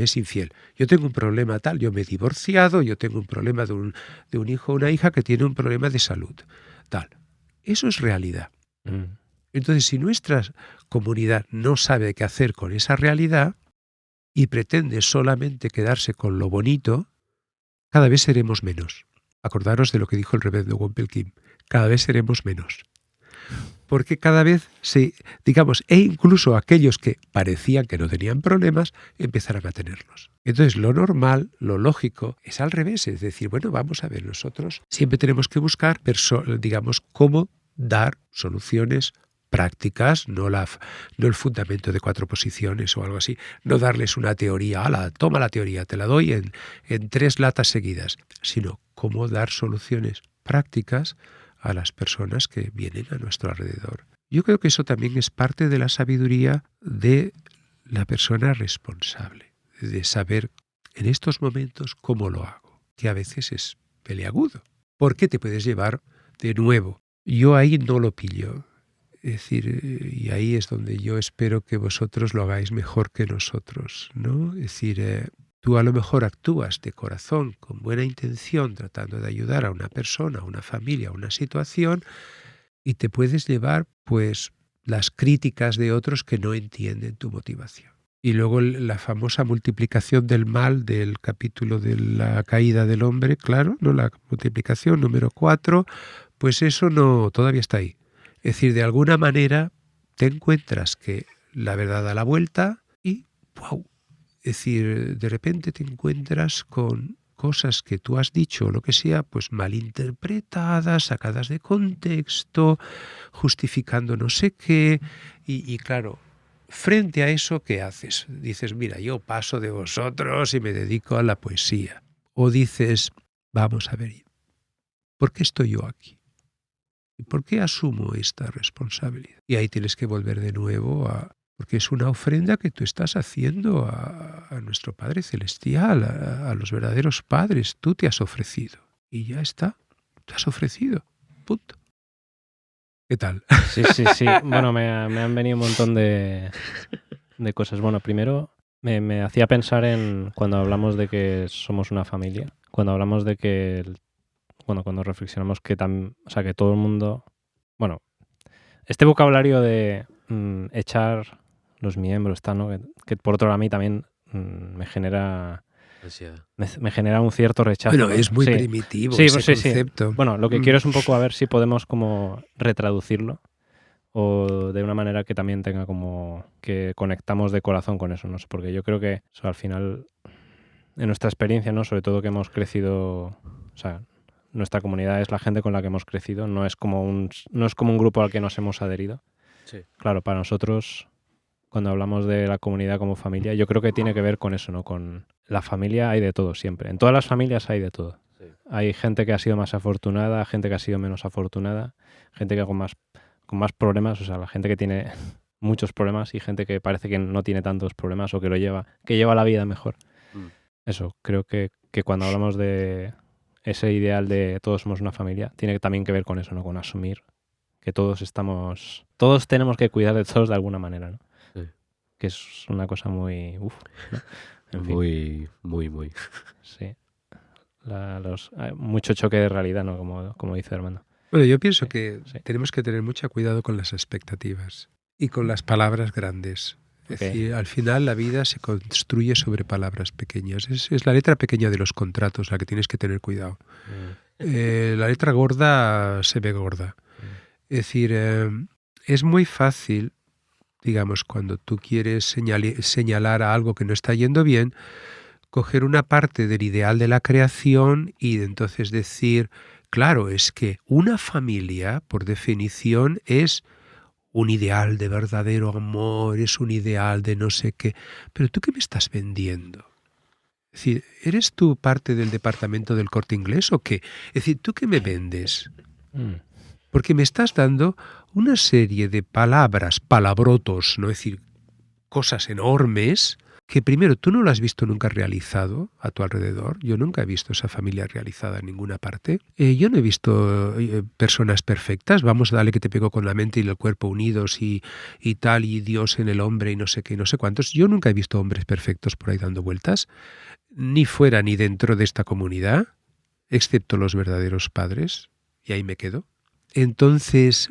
es infiel. Yo tengo un problema tal, yo me he divorciado, yo tengo un problema de un hijo o una hija que tiene un problema de salud. Tal. Eso es realidad. Entonces, si nuestra comunidad no sabe qué hacer con esa realidad y pretende solamente quedarse con lo bonito, cada vez seremos menos. Acordaros de lo que dijo el reverendo Womble Kim. Cada vez seremos menos. Porque cada vez, incluso aquellos que parecían que no tenían problemas, empezarán a tenerlos. Entonces, lo normal, lo lógico, es al revés. Es decir, bueno, vamos a ver, nosotros siempre tenemos que buscar, cómo dar soluciones prácticas, no el fundamento de 4 posiciones o algo así, no darles una teoría, toma la teoría, te la doy en 3 latas seguidas, sino cómo dar soluciones prácticas a las personas que vienen a nuestro alrededor. Yo creo que eso también es parte de la sabiduría de la persona responsable, de saber en estos momentos cómo lo hago, que a veces es peleagudo, porque te puedes llevar de nuevo. Yo ahí no lo pillo. Es decir, y ahí es donde yo espero que vosotros lo hagáis mejor que nosotros, ¿no? Es decir, tú a lo mejor actúas de corazón, con buena intención, tratando de ayudar a una persona, a una familia, a una situación, y te puedes llevar, pues, las críticas de otros que no entienden tu motivación. Y luego la famosa multiplicación del mal del capítulo de la caída del hombre, claro, ¿no? La multiplicación número 4, pues eso no, todavía está ahí. Es decir, de alguna manera te encuentras que la verdad da la vuelta y ¡wow! Es decir, de repente te encuentras con cosas que tú has dicho o lo que sea, pues malinterpretadas, sacadas de contexto, justificando no sé qué. Y claro, frente a eso, ¿qué haces? Dices, mira, yo paso de vosotros y me dedico a la poesía. O dices, vamos a ver, ¿por qué estoy yo aquí? ¿Y por qué asumo esta responsabilidad? Y ahí tienes que volver de nuevo porque es una ofrenda que tú estás haciendo a nuestro Padre Celestial, a los verdaderos padres. Tú te has ofrecido. Y ya está. Te has ofrecido. Punto. ¿Qué tal? Sí. Bueno, me han venido un montón de cosas. Bueno, primero me hacía pensar en cuando hablamos de que somos una familia, cuando hablamos de que cuando reflexionamos que que todo el mundo... Bueno, este vocabulario de echar los miembros, ¿no? Que por otro lado a mí también me genera... Ansiedad. Me genera un cierto rechazo. Bueno, es muy primitivo ese concepto. Bueno, lo que quiero es un poco a ver si podemos como retraducirlo o de una manera que también tenga como que conectamos de corazón con eso, no sé, porque yo creo que al final, en nuestra experiencia, ¿no? Sobre todo que hemos crecido... nuestra comunidad es la gente con la que hemos crecido, no es como un grupo al que nos hemos adherido. Sí. Claro, para nosotros, cuando hablamos de la comunidad como familia, yo creo que tiene que ver con eso, ¿no? Con la familia hay de todo siempre. En todas las familias hay de todo. Sí. Hay gente que ha sido más afortunada, gente que ha sido menos afortunada, gente que con más problemas, la gente que tiene muchos problemas y gente que parece que no tiene tantos problemas o que lleva la vida mejor. Eso, creo que cuando hablamos de ese ideal de todos somos una familia, tiene también que ver con eso, ¿no? Con asumir que todos tenemos que cuidar de todos de alguna manera, ¿no? Sí. que es una cosa muy... ¿no? En fin, Muy. sí. Mucho choque de realidad, ¿no? Como dice Armando. Bueno, yo pienso Sí, que sí. tenemos que tener mucho cuidado con las expectativas y con las palabras grandes. Es Ok. decir, al final la vida se construye sobre palabras pequeñas. Es la letra pequeña de los contratos la que tienes que tener cuidado. La letra gorda se ve gorda. Es decir, es muy fácil, digamos, cuando tú quieres señalar a algo que no está yendo bien, coger una parte del ideal de la creación y entonces decir, claro, es que una familia, por definición, es un ideal de verdadero amor, es un ideal de no sé qué. Pero ¿tú qué me estás vendiendo? Es decir, ¿eres tú parte del departamento del Corte Inglés o qué? Es decir, ¿tú qué me vendes? Porque me estás dando una serie de palabras, palabrotos, ¿no? Es decir, cosas enormes que primero tú no lo has visto nunca realizado a tu alrededor. Yo nunca he visto esa familia realizada en ninguna parte. Yo no he visto personas perfectas. Vamos, dale que te pego con la mente y el cuerpo unidos y tal, y Dios en el hombre y no sé qué, no sé cuántos. Yo nunca he visto hombres perfectos por ahí dando vueltas, ni fuera ni dentro de esta comunidad, excepto los verdaderos padres. Y ahí me quedo. Entonces,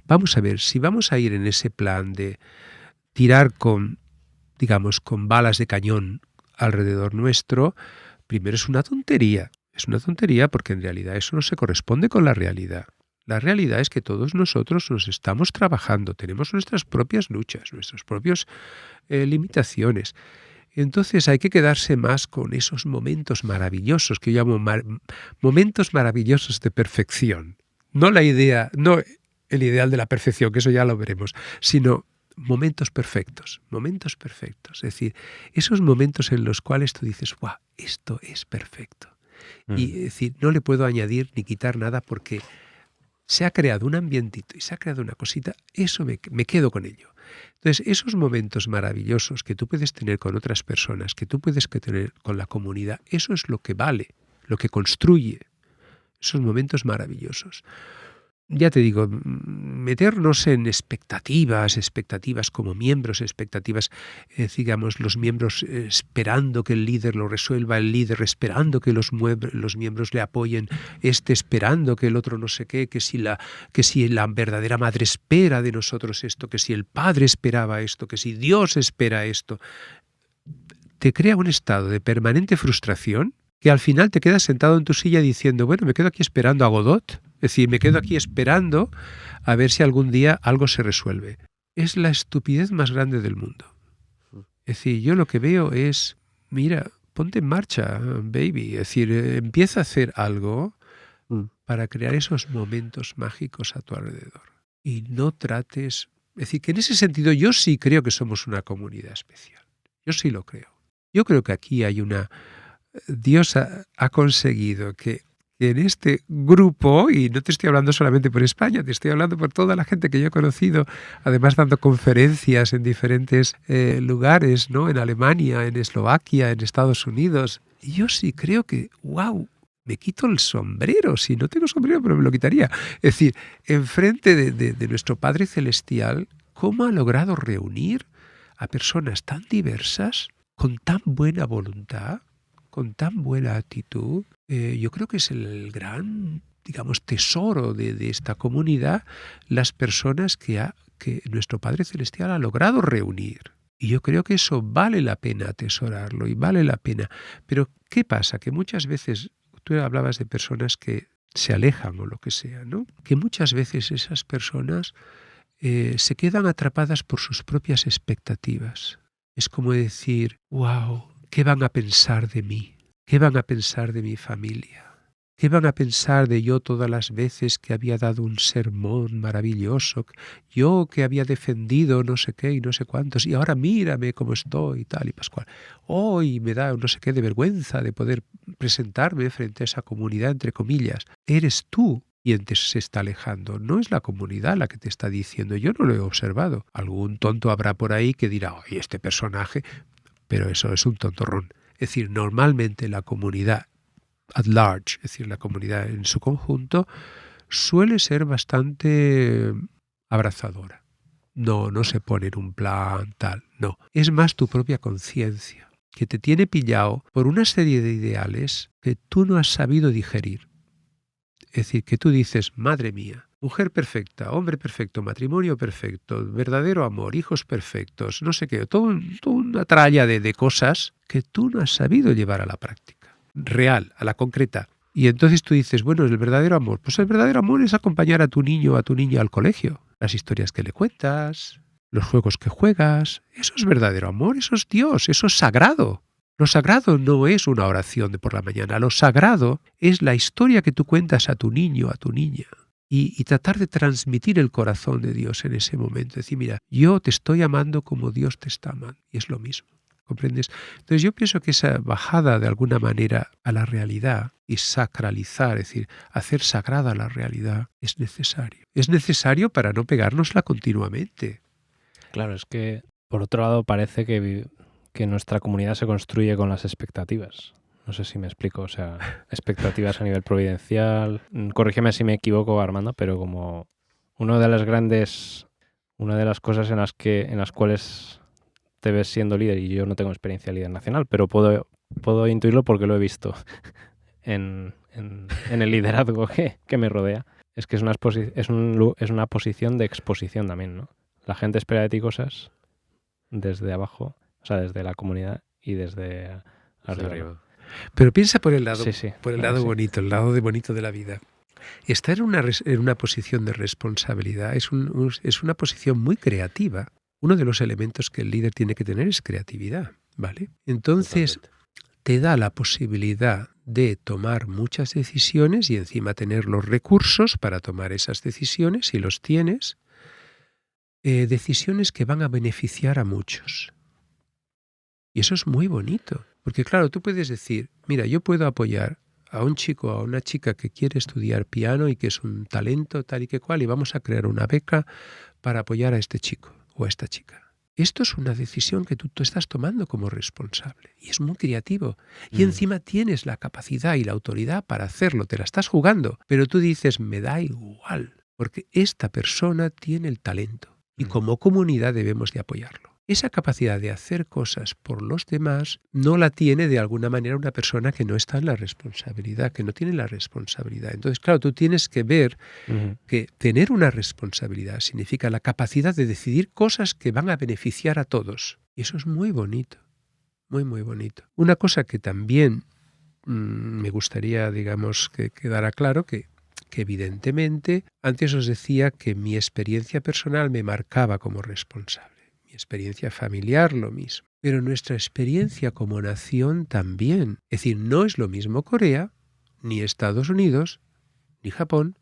vamos a ver, si vamos a ir en ese plan de tirar con, digamos, con balas de cañón alrededor nuestro, primero es una tontería. Es una tontería porque en realidad eso no se corresponde con la realidad. La realidad es que todos nosotros nos estamos trabajando, tenemos nuestras propias luchas, nuestras propias limitaciones. Entonces hay que quedarse más con esos momentos maravillosos que yo llamo momentos maravillosos de perfección. No la idea, no el ideal de la perfección, que eso ya lo veremos, sino momentos perfectos. Es decir, esos momentos en los cuales tú dices, ¡guau! Esto es perfecto. Y es decir, no le puedo añadir ni quitar nada porque se ha creado un ambientito y se ha creado una cosita, eso me quedo con ello. Entonces, esos momentos maravillosos que tú puedes tener con otras personas, que tú puedes tener con la comunidad, eso es lo que vale, lo que construye esos momentos maravillosos. Ya te digo, meternos en expectativas como miembros, expectativas, digamos, los miembros esperando que el líder lo resuelva, el líder esperando que los miembros le apoyen, esperando que el otro no sé qué, que si la verdadera madre espera de nosotros esto, que si el padre esperaba esto, que si Dios espera esto, te crea un estado de permanente frustración que al final te quedas sentado en tu silla diciendo, bueno, me quedo aquí esperando a Godot. Es decir, me quedo aquí esperando a ver si algún día algo se resuelve. Es la estupidez más grande del mundo. Es decir, yo lo que veo es, mira, ponte en marcha, baby. Es decir, empieza a hacer algo para crear esos momentos mágicos a tu alrededor. Y no trates... Es decir, que en ese sentido yo sí creo que somos una comunidad especial. Yo sí lo creo. Yo creo que aquí hay una... Dios ha conseguido que en este grupo, y no te estoy hablando solamente por España, te estoy hablando por toda la gente que yo he conocido, además dando conferencias en diferentes lugares, ¿no? En Alemania, en Eslovaquia, en Estados Unidos. Y yo sí creo que, wow, me quito el sombrero, si no tengo sombrero, pero me lo quitaría. Es decir, enfrente de nuestro Padre Celestial, ¿cómo ha logrado reunir a personas tan diversas, con tan buena voluntad, con tan buena actitud? Yo creo que es el gran, digamos, tesoro de esta comunidad, las personas que nuestro Padre Celestial ha logrado reunir. Y yo creo que eso vale la pena atesorarlo y vale la pena. Pero ¿qué pasa? Que muchas veces, tú hablabas de personas que se alejan o lo que sea, ¿no? Que muchas veces esas personas se quedan atrapadas por sus propias expectativas. Es como decir, wow, ¿qué van a pensar de mí? ¿Qué van a pensar de mi familia? ¿Qué van a pensar de yo todas las veces que había dado un sermón maravilloso? Yo que había defendido no sé qué y no sé cuántos, y ahora mírame cómo estoy y tal y pascual. Hoy me da no sé qué de vergüenza de poder presentarme frente a esa comunidad, entre comillas. Eres tú quien se está alejando, no es la comunidad la que te está diciendo. Yo no lo he observado. Algún tonto habrá por ahí que dirá, oye, este personaje, pero eso es un tontorrón. Es decir, normalmente la comunidad at large, es decir, la comunidad en su conjunto, suele ser bastante abrazadora. No se pone en un plan tal, no. Es más tu propia conciencia, que te tiene pillado por una serie de ideales que tú no has sabido digerir. Es decir, que tú dices, madre mía, mujer perfecta, hombre perfecto, matrimonio perfecto, verdadero amor, hijos perfectos, no sé qué, toda una tralla de cosas que tú no has sabido llevar a la práctica, real, a la concreta. Y entonces tú dices, bueno, el verdadero amor. Pues el verdadero amor es acompañar a tu niño o a tu niña al colegio. Las historias que le cuentas, los juegos que juegas. Eso es verdadero amor, eso es Dios, eso es sagrado. Lo sagrado no es una oración de por la mañana. Lo sagrado es la historia que tú cuentas a tu niño, a tu niña. Y tratar de transmitir el corazón de Dios en ese momento. Decir, mira, yo te estoy amando como Dios te está amando. Y es lo mismo. ¿Comprendes? Entonces yo pienso que esa bajada de alguna manera a la realidad y sacralizar, es decir, hacer sagrada la realidad, es necesario. Es necesario para no pegárnosla continuamente. Claro, es que por otro lado parece que nuestra comunidad se construye con las expectativas. No sé si me explico, o sea, expectativas a nivel providencial. Corrígeme si me equivoco, Armando, pero como una de las cosas en las cuales te ves siendo líder, y yo no tengo experiencia de líder nacional, pero puedo intuirlo porque lo he visto en el liderazgo que me rodea, es que es una posición de exposición también, ¿no? La gente espera de ti cosas desde abajo, o sea, desde la comunidad y desde arriba. Pero piensa por el lado, bonito, el lado bonito de la vida. Estar en una posición de responsabilidad es una posición muy creativa. Uno de los elementos que el líder tiene que tener es creatividad, ¿vale? Entonces, te da la posibilidad de tomar muchas decisiones y encima tener los recursos para tomar esas decisiones, si los tienes, decisiones que van a beneficiar a muchos. Y eso es muy bonito, porque claro, tú puedes decir, mira, yo puedo apoyar a un chico o a una chica que quiere estudiar piano y que es un talento tal y que cual, y vamos a crear una beca para apoyar a este chico o a esta chica. Esto es una decisión que tú estás tomando como responsable y es muy creativo. Y encima tienes la capacidad y la autoridad para hacerlo, te la estás jugando, pero tú dices, me da igual, porque esta persona tiene el talento y como comunidad debemos de apoyarlo. Esa capacidad de hacer cosas por los demás no la tiene de alguna manera una persona que no está en la responsabilidad, que no tiene la responsabilidad. Entonces, claro, tú tienes que ver que tener una responsabilidad significa la capacidad de decidir cosas que van a beneficiar a todos. Y eso es muy bonito, muy, muy bonito. Una cosa que también me gustaría, digamos, que quedara claro, que evidentemente, antes os decía que mi experiencia personal me marcaba como responsable. Mi experiencia familiar lo mismo, pero nuestra experiencia como nación también. Es decir, no es lo mismo Corea, ni Estados Unidos, ni Japón,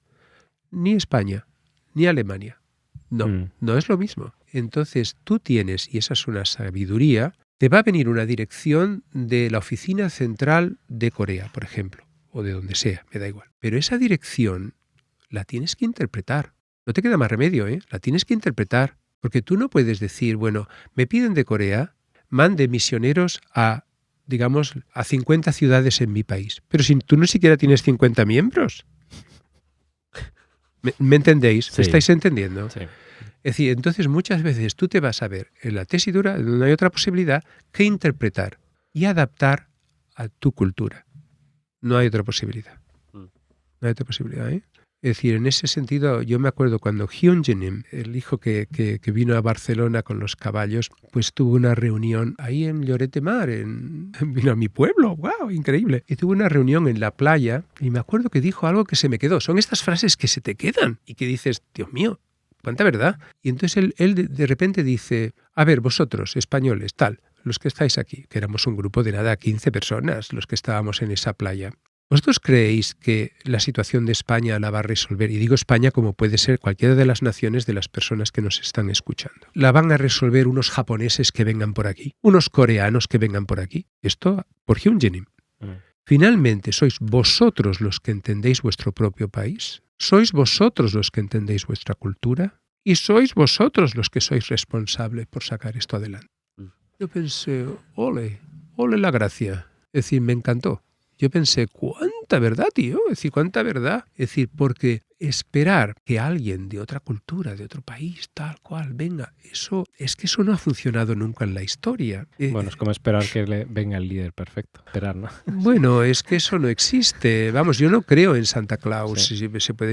ni España, ni Alemania. No es lo mismo. Entonces tú tienes, y esa es una sabiduría, te va a venir una dirección de la Oficina Central de Corea, por ejemplo, o de donde sea, me da igual. Pero esa dirección la tienes que interpretar. No te queda más remedio, la tienes que interpretar. Porque tú no puedes decir, bueno, me piden de Corea, mande misioneros a, digamos, a 50 ciudades en mi país. Pero si tú no siquiera tienes 50 miembros. ¿Me entendéis? Sí. ¿Me estáis entendiendo? Sí. Es decir, entonces muchas veces tú te vas a ver en la tesitura, no hay otra posibilidad que interpretar y adaptar a tu cultura. No hay otra posibilidad. No hay otra posibilidad, ¿eh? Es decir, en ese sentido, yo me acuerdo cuando Hyun Jinim, el hijo que vino a Barcelona con los caballos, pues tuvo una reunión ahí en Lloret de Mar, vino a mi pueblo, ¡wow! Increíble. Y tuvo una reunión en la playa y me acuerdo que dijo algo que se me quedó. Son estas frases que se te quedan y que dices, Dios mío, cuánta verdad. Y entonces él de repente dice, a ver, vosotros, españoles, tal, los que estáis aquí, que éramos un grupo de nada, 15 personas, los que estábamos en esa playa. ¿Vosotros creéis que la situación de España la va a resolver? Y digo España como puede ser cualquiera de las naciones de las personas que nos están escuchando. ¿La van a resolver unos japoneses que vengan por aquí? ¿Unos coreanos que vengan por aquí? Esto por Hyun Jinim. Finalmente, ¿sois vosotros los que entendéis vuestro propio país? ¿Sois vosotros los que entendéis vuestra cultura? ¿Y sois vosotros los que sois responsables por sacar esto adelante? Yo pensé, ole la gracia. Es decir, me encantó. Yo pensé, ¿cuánta verdad, tío? Es decir, ¿cuánta verdad? Es decir, porque esperar que alguien de otra cultura, de otro país, tal cual, venga, eso no ha funcionado nunca en la historia. Bueno, es como esperar que venga el líder perfecto. Esperar, ¿no? Bueno, es que eso no existe. Vamos, yo no creo en Santa Claus. Sí.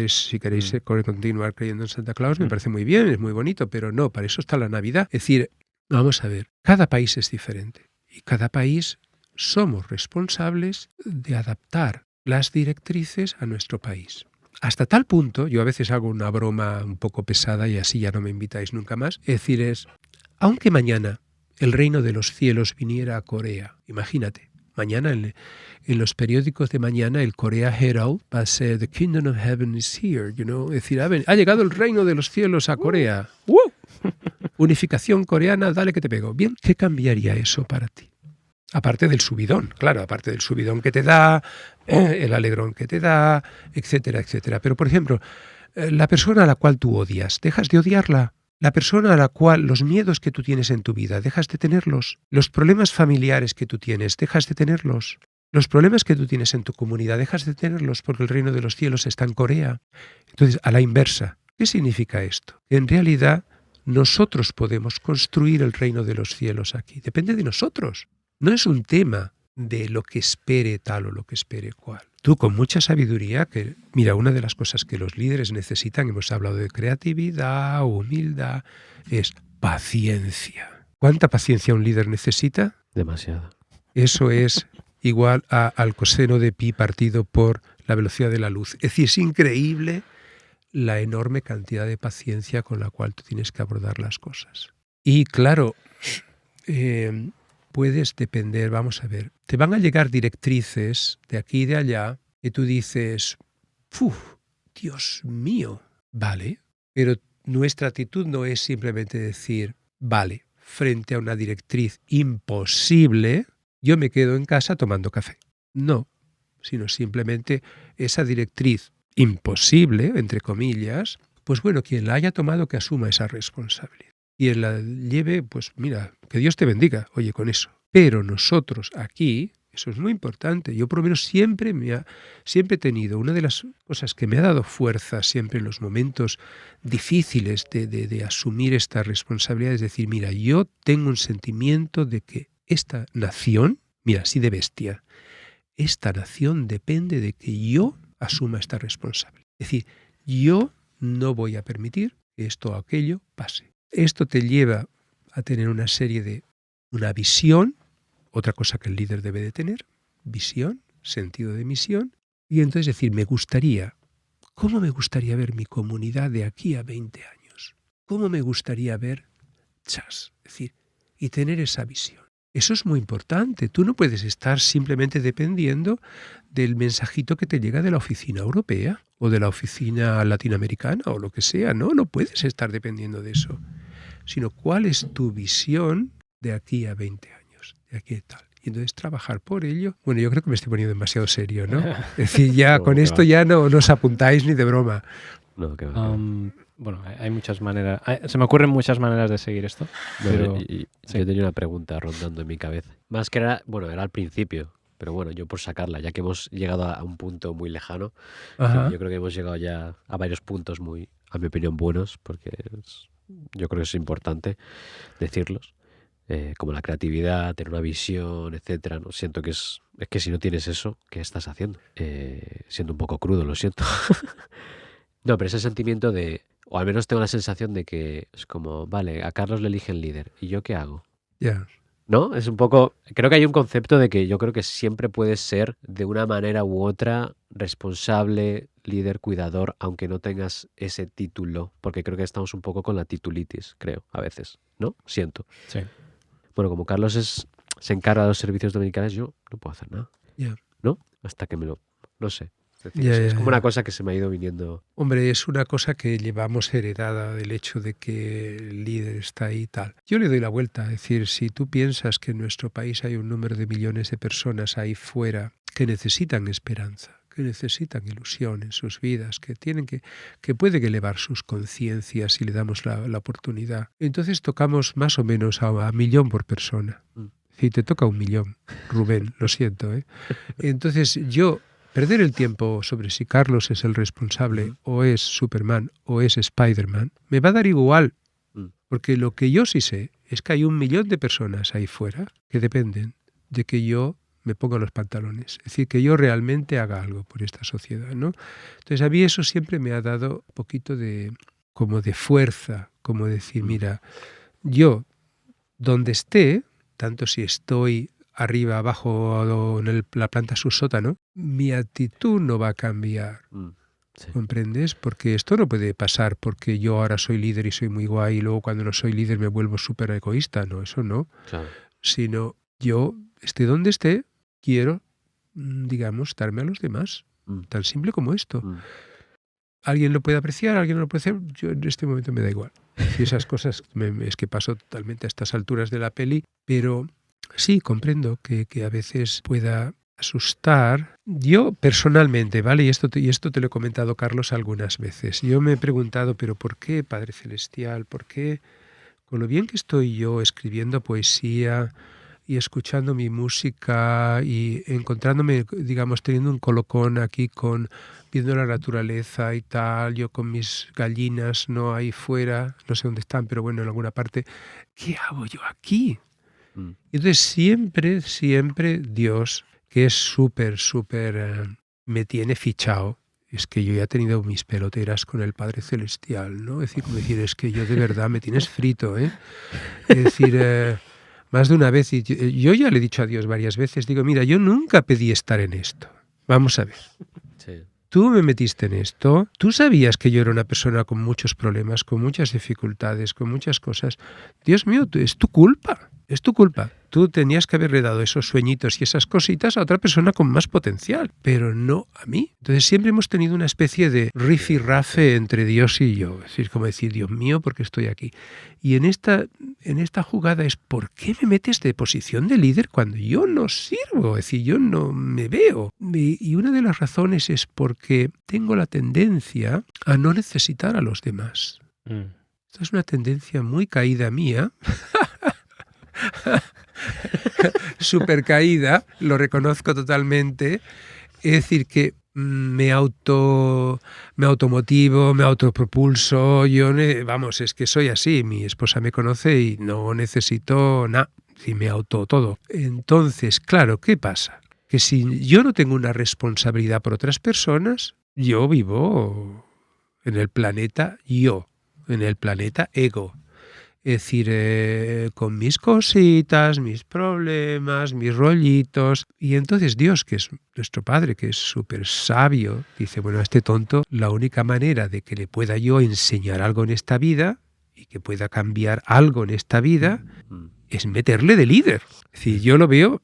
Si queréis continuar creyendo en Santa Claus, me parece muy bien, es muy bonito, pero no, para eso está la Navidad. Es decir, vamos a ver, cada país es diferente y cada país somos responsables de adaptar las directrices a nuestro país. Hasta tal punto, yo a veces hago una broma un poco pesada y así ya no me invitáis nunca más, es decir, aunque mañana el reino de los cielos viniera a Corea, imagínate, mañana en los periódicos de mañana el Korea Herald va a ser The Kingdom of Heaven is here, es decir, ha llegado el reino de los cielos a Corea. Unificación coreana, dale que te pego. Bien, ¿qué cambiaría eso para ti? Aparte del subidón, claro, aparte del subidón que te da, el alegrón que te da, etcétera, etcétera. Pero, por ejemplo, la persona a la cual tú odias, dejas de odiarla. La persona a la cual los miedos que tú tienes en tu vida, dejas de tenerlos. Los problemas familiares que tú tienes, dejas de tenerlos. Los problemas que tú tienes en tu comunidad, dejas de tenerlos porque el reino de los cielos está en Corea. Entonces, a la inversa, ¿qué significa esto? En realidad, nosotros podemos construir el reino de los cielos aquí. Depende de nosotros. No es un tema de lo que espere tal o lo que espere cual. Tú con mucha sabiduría, que mira, una de las cosas que los líderes necesitan, hemos hablado de creatividad, humildad, es paciencia. ¿Cuánta paciencia un líder necesita? Demasiado. Eso es igual al coseno de pi partido por la velocidad de la luz. Es decir, es increíble la enorme cantidad de paciencia con la cual tú tienes que abordar las cosas. Y claro, puedes depender, vamos a ver, te van a llegar directrices de aquí y de allá y tú dices, Dios mío, vale, pero nuestra actitud no es simplemente decir, vale, frente a una directriz imposible, yo me quedo en casa tomando café. No, sino simplemente esa directriz imposible, entre comillas, pues bueno, quien la haya tomado que asuma esa responsabilidad. Quien la lleve, pues mira, que Dios te bendiga, oye, con eso. Pero nosotros aquí, eso es muy importante, yo por lo menos siempre he tenido, una de las cosas que me ha dado fuerza siempre en los momentos difíciles de asumir esta responsabilidad, es decir, mira, yo tengo un sentimiento de que esta nación, mira, así de bestia, esta nación depende de que yo asuma esta responsabilidad. Es decir, yo no voy a permitir que esto o aquello pase. Esto te lleva a tener una visión, otra cosa que el líder debe de tener, visión, sentido de misión, y entonces decir, ¿cómo me gustaría ver mi comunidad de aquí a 20 años? ¿Cómo me gustaría ver es decir, y tener esa visión. Eso es muy importante. Tú no puedes estar simplemente dependiendo del mensajito que te llega de la oficina europea o de la oficina latinoamericana o lo que sea. No puedes estar dependiendo de eso. Sino cuál es tu visión de aquí a 20 años, de aquí a tal. Y entonces trabajar por ello. Bueno, yo creo que me estoy poniendo demasiado serio, ¿no? Es decir, ya con esto ya no os apuntáis ni de broma. No, que va. Bueno, hay muchas maneras. Se me ocurren muchas maneras de seguir esto. Pero Yo tenía una pregunta rondando en mi cabeza. Más que era al principio. Pero bueno, yo por sacarla, ya que hemos llegado a un punto muy lejano, yo creo que hemos llegado ya a varios puntos muy, a mi opinión, buenos, porque yo creo que es importante decirlos. Como la creatividad, tener una visión, etcétera. ¿No? Siento que es que si no tienes eso, ¿qué estás haciendo? Siendo un poco crudo, lo siento. No, pero ese sentimiento de, o al menos tengo la sensación de que es como, vale, a Carlos le eligen líder, ¿y yo qué hago? Ya. ¿No? Es un poco, creo que hay un concepto de que yo creo que siempre puedes ser de una manera u otra responsable, líder, cuidador, aunque no tengas ese título, porque creo que estamos un poco con la titulitis, creo, a veces, ¿no? Siento. Sí. Bueno, como Carlos se encarga de los servicios dominicales, yo no puedo hacer nada. Ya. ¿No? Hasta que no sé. Es decir, es como una cosa que se me ha ido viniendo. Hombre, es una cosa que llevamos heredada del hecho de que el líder está ahí y tal. Yo le doy la vuelta, es decir, si tú piensas que en nuestro país hay un número de millones de personas ahí fuera que necesitan esperanza, que necesitan ilusión en sus vidas, que pueden elevar sus conciencias si le damos la oportunidad, entonces tocamos más o menos a 1 millón por persona. Si te toca 1 millón, Rubén, lo siento, ¿eh? Entonces yo perder el tiempo sobre si Carlos es el responsable o es Superman o es Spider-Man, me va a dar igual, porque lo que yo sí sé es que hay 1 millón de personas ahí fuera que dependen de que yo me ponga los pantalones, es decir, que yo realmente haga algo por esta sociedad, ¿no? Entonces a mí eso siempre me ha dado un poquito de fuerza, como decir, mira, yo donde esté, tanto si estoy arriba, abajo o en la planta subsótano, mi actitud no va a cambiar. Sí. ¿Comprendes? Porque esto no puede pasar porque yo ahora soy líder y soy muy guay y luego cuando no soy líder me vuelvo súper egoísta. No, eso no. Claro. Sino yo, esté donde esté, quiero, digamos, darme a los demás. Tan simple como esto. ¿Alguien lo puede apreciar? ¿Alguien no lo puede hacer? Yo en este momento me da igual. Y esas cosas es que paso totalmente a estas alturas de la peli, pero sí, comprendo que a veces pueda asustar. Yo personalmente, ¿vale? Y esto te lo he comentado, Carlos, algunas veces. Yo me he preguntado, ¿pero por qué, Padre Celestial? ¿Por qué, con lo bien que estoy yo escribiendo poesía y escuchando mi música y encontrándome, digamos, teniendo un colocón aquí viendo la naturaleza y tal, yo con mis gallinas, no ahí fuera, no sé dónde están, pero bueno, en alguna parte, ¿qué hago yo aquí? Entonces siempre Dios, que es súper, me tiene fichado. Es que yo ya he tenido mis peloteras con el Padre Celestial, ¿no? Es decir, es que yo de verdad me tienes frito, ¿eh? Es decir, más de una vez, y yo ya le he dicho a Dios varias veces, digo, mira, yo nunca pedí estar en esto. Vamos a ver. Sí. Tú me metiste en esto, tú sabías que yo era una persona con muchos problemas, con muchas dificultades, con muchas cosas. Dios mío, es tu culpa. Es tu culpa. Tú tenías que haberle dado esos sueñitos y esas cositas a otra persona con más potencial, pero no a mí. Entonces siempre hemos tenido una especie de rifirrafe entre Dios y yo. Es decir, como decir, Dios mío, ¿por qué estoy aquí? Y en esta jugada es, ¿por qué me metes de posición de líder cuando yo no sirvo? Es decir, yo no me veo. Y una de las razones es porque tengo la tendencia a no necesitar a los demás. Esta es una tendencia muy caída mía. Súper caída, lo reconozco totalmente. Es decir, que me automotivo, me autopropulso. Yo, vamos, es que soy así. Mi esposa me conoce y no necesito nada. Y me auto todo. Entonces, claro, ¿qué pasa? Que si yo no tengo una responsabilidad por otras personas, yo vivo en el planeta yo, en el planeta ego. Es decir, con mis cositas, mis problemas, mis rollitos. Y entonces Dios, que es nuestro Padre, que es súper sabio, dice, bueno, a este tonto, la única manera de que le pueda yo enseñar algo en esta vida y que pueda cambiar algo en esta vida es meterle de líder. Es decir, yo lo veo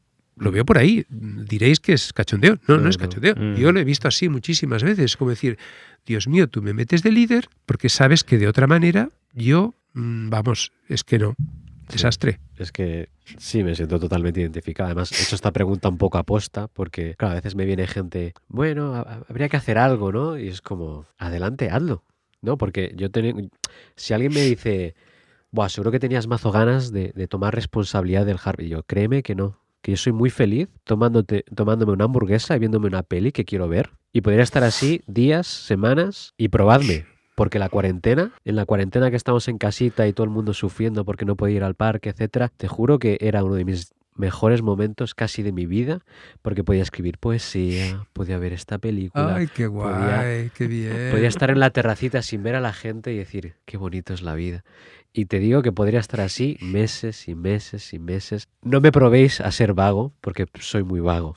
por ahí. Diréis que es cachondeo. No es cachondeo. Yo lo he visto así muchísimas veces. Como decir, Dios mío, tú me metes de líder porque sabes que de otra manera yo... vamos, es que no. Desastre. Sí, es que sí, me siento totalmente identificado. Además, he hecho esta pregunta un poco aposta porque, claro, a veces me viene gente, bueno, habría que hacer algo, ¿no? Y es como, adelante, hazlo, ¿no? Porque si alguien me dice, buah, seguro que tenías mazo ganas de tomar responsabilidad del Harvey, yo, créeme que no. Que yo soy muy feliz tomándome una hamburguesa y viéndome una peli que quiero ver. Y podría estar así días, semanas y probadme. Porque en la cuarentena que estamos en casita y todo el mundo sufriendo porque no podía ir al parque, etcétera, te juro que era uno de mis mejores momentos casi de mi vida, porque podía escribir poesía, podía ver esta película. ¡Ay, qué guay! ¡Qué bien! Podía estar en la terracita sin ver a la gente y decir, qué bonito es la vida. Y te digo que podría estar así meses y meses y meses. No me probéis a ser vago, porque soy muy vago.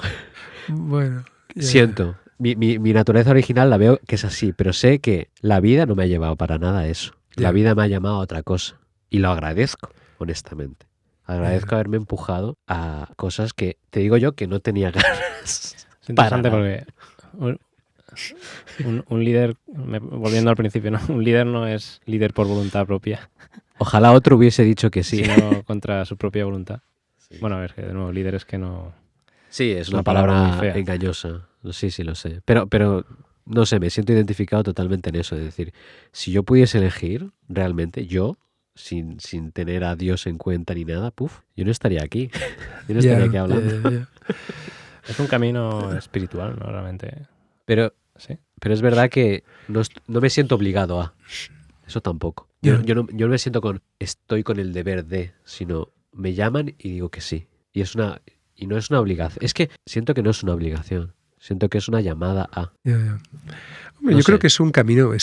Bueno. Siento. Mi naturaleza original la veo que es así, pero sé que la vida no me ha llevado para nada a eso. La vida me ha llamado a otra cosa. Y lo agradezco, honestamente. Agradezco haberme empujado a cosas que, te digo yo, que no tenía ganas. Es interesante porque un líder, volviendo al principio, ¿no? Un líder no es líder por voluntad propia. Ojalá otro hubiese dicho que sí. Sino contra su propia voluntad. Sí. Bueno, a ver, que de nuevo, líder es que no... Sí, es una palabra muy fea. Engañosa. Sí, lo sé. Pero no sé, me siento identificado totalmente en eso. Es decir, si yo pudiese elegir realmente, yo, sin tener a Dios en cuenta ni nada, yo no estaría aquí. Yo no estaría aquí hablando. Es un camino espiritual, ¿no? Realmente. Pero ¿sí? es verdad que no me siento obligado a. Eso tampoco. Yo no me siento estoy con el deber de, sino me llaman y digo que sí. Y no es una obligación. Es que siento que no es una obligación. Siento que es una llamada a. Ya. Hombre, yo creo que es un camino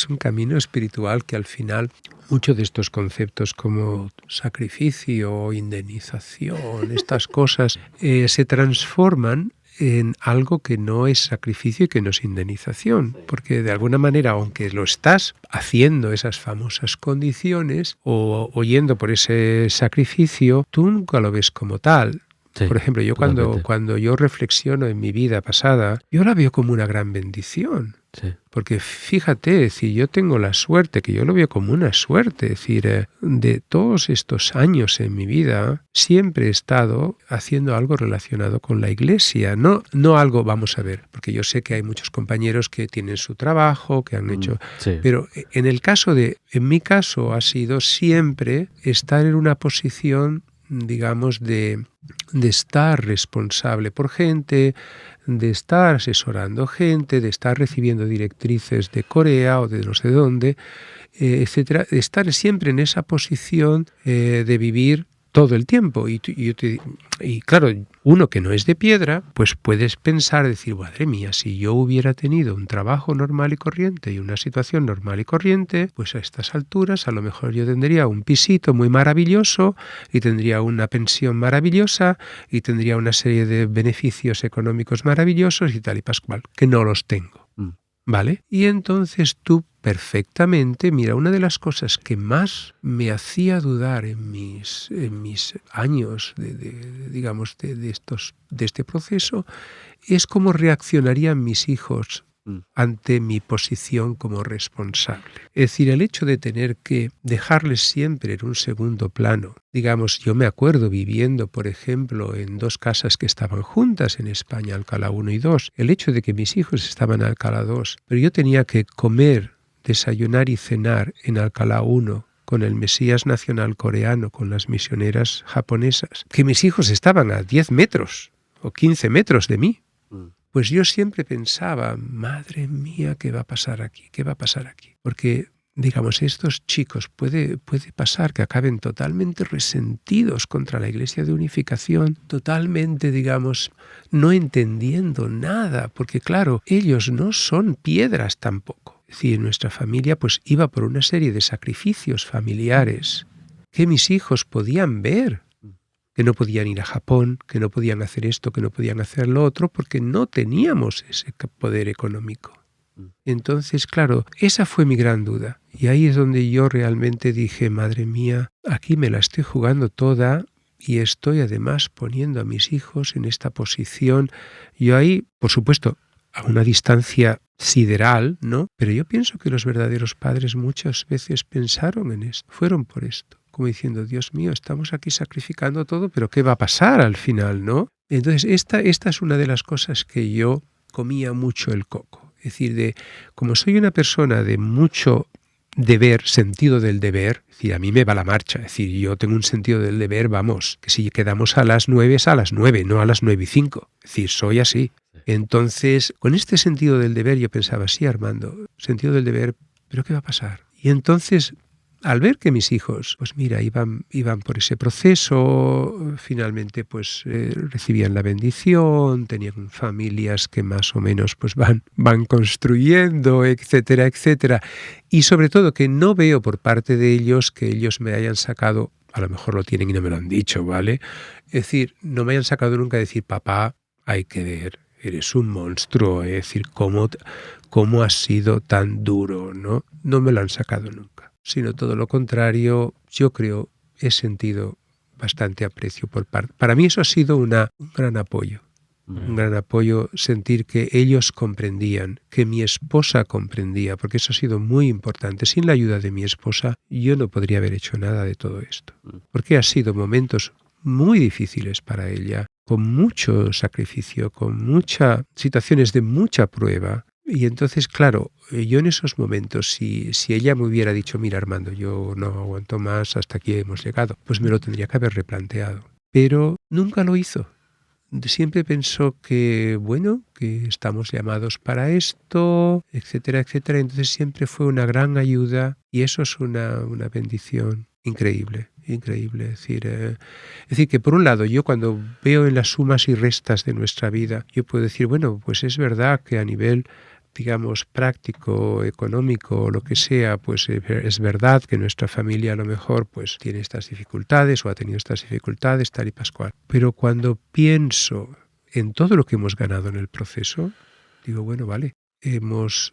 espiritual que al final muchos de estos conceptos como sacrificio, indemnización, estas cosas se transforman en algo que no es sacrificio y que no es indemnización, porque de alguna manera, aunque lo estás haciendo esas famosas condiciones o yendo por ese sacrificio, tú nunca lo ves como tal. Sí, por ejemplo, yo cuando yo reflexiono en mi vida pasada, yo la veo como una gran bendición. Sí. Porque fíjate, yo tengo la suerte, que yo lo veo como una suerte, de todos estos años en mi vida, siempre he estado haciendo algo relacionado con la iglesia, no algo, vamos a ver, porque yo sé que hay muchos compañeros que tienen su trabajo, que han hecho, sí. pero en mi caso ha sido siempre estar en una posición, digamos, de estar responsable por gente, de estar asesorando gente, de estar recibiendo directrices de Corea o de no sé dónde, etcétera, de estar siempre en esa posición de vivir todo el tiempo. Y claro, uno que no es de piedra, pues puedes pensar, decir, madre mía, si yo hubiera tenido un trabajo normal y corriente y una situación normal y corriente, pues a estas alturas a lo mejor yo tendría un pisito muy maravilloso y tendría una pensión maravillosa y tendría una serie de beneficios económicos maravillosos y tal y pascual, que no los tengo. ¿Vale? Y entonces tú perfectamente, mira, una de las cosas que más me hacía dudar en mis años de este proceso es cómo reaccionarían mis hijos ante mi posición como responsable. Es decir, el hecho de tener que dejarles siempre en un segundo plano. Digamos, yo me acuerdo viviendo, por ejemplo, en 2 casas que estaban juntas en España, Alcalá 1 y 2. El hecho de que mis hijos estaban en Alcalá 2, pero yo tenía que comer, desayunar y cenar en Alcalá 1 con el Mesías Nacional coreano, con las misioneras japonesas, que mis hijos estaban a 10 metros o 15 metros de mí. Pues yo siempre pensaba, madre mía, ¿qué va a pasar aquí? ¿Qué va a pasar aquí? Porque, digamos, estos chicos puede pasar que acaben totalmente resentidos contra la Iglesia de Unificación, totalmente, digamos, no entendiendo nada, porque claro, ellos no son piedras tampoco. Es decir, nuestra familia pues iba por una serie de sacrificios familiares que mis hijos podían ver. Que no podían ir a Japón, que no podían hacer esto, que no podían hacer lo otro, porque no teníamos ese poder económico. Entonces, claro, esa fue mi gran duda. Y ahí es donde yo realmente dije, madre mía, aquí me la estoy jugando toda y estoy además poniendo a mis hijos en esta posición. Yo ahí, por supuesto, a una distancia sideral, ¿no? Pero yo pienso que los verdaderos padres muchas veces pensaron en esto, fueron por esto. Como diciendo, Dios mío, estamos aquí sacrificando todo, pero ¿qué va a pasar al final, no? Entonces, esta es una de las cosas que yo comía mucho el coco. Es decir, como soy una persona de mucho deber, sentido del deber, es decir, a mí me va la marcha, es decir, yo tengo un sentido del deber, vamos, que si quedamos a las 9 es a las 9, no a las 9:05. Es decir, soy así. Entonces, con este sentido del deber yo pensaba, sí, Armando, sentido del deber, pero ¿qué va a pasar? Y entonces, al ver que mis hijos, pues mira, iban por ese proceso, finalmente pues recibían la bendición, tenían familias que más o menos pues van construyendo, etcétera, etcétera. Y sobre todo que no veo por parte de ellos que ellos me hayan sacado, a lo mejor lo tienen y no me lo han dicho, ¿vale? Es decir, no me hayan sacado nunca a decir, papá, hay que ver, eres un monstruo, es decir, ¿cómo has sido tan duro? ¿No? No me lo han sacado nunca. Sino todo lo contrario, yo creo, he sentido bastante aprecio por parte. Para mí eso ha sido un gran apoyo. Un gran apoyo sentir que ellos comprendían, que mi esposa comprendía, porque eso ha sido muy importante. Sin la ayuda de mi esposa, yo no podría haber hecho nada de todo esto. Porque ha sido momentos muy difíciles para ella, con mucho sacrificio, con muchas situaciones de mucha prueba. Y entonces, claro, yo en esos momentos, si ella me hubiera dicho, mira Armando, yo no aguanto más, hasta aquí hemos llegado, pues me lo tendría que haber replanteado. Pero nunca lo hizo. siempre pensó que, bueno, que estamos llamados para esto, etcétera, etcétera. Entonces siempre fue una gran ayuda y eso es una bendición increíble, increíble. Es decir, que por un lado yo cuando veo en las sumas y restas de nuestra vida, yo puedo decir, bueno, pues es verdad que a nivel, digamos, práctico, económico, lo que sea, pues es verdad que nuestra familia a lo mejor pues tiene estas dificultades o ha tenido estas dificultades, tal y pascual. Pero cuando pienso en todo lo que hemos ganado en el proceso, digo, bueno, vale, hemos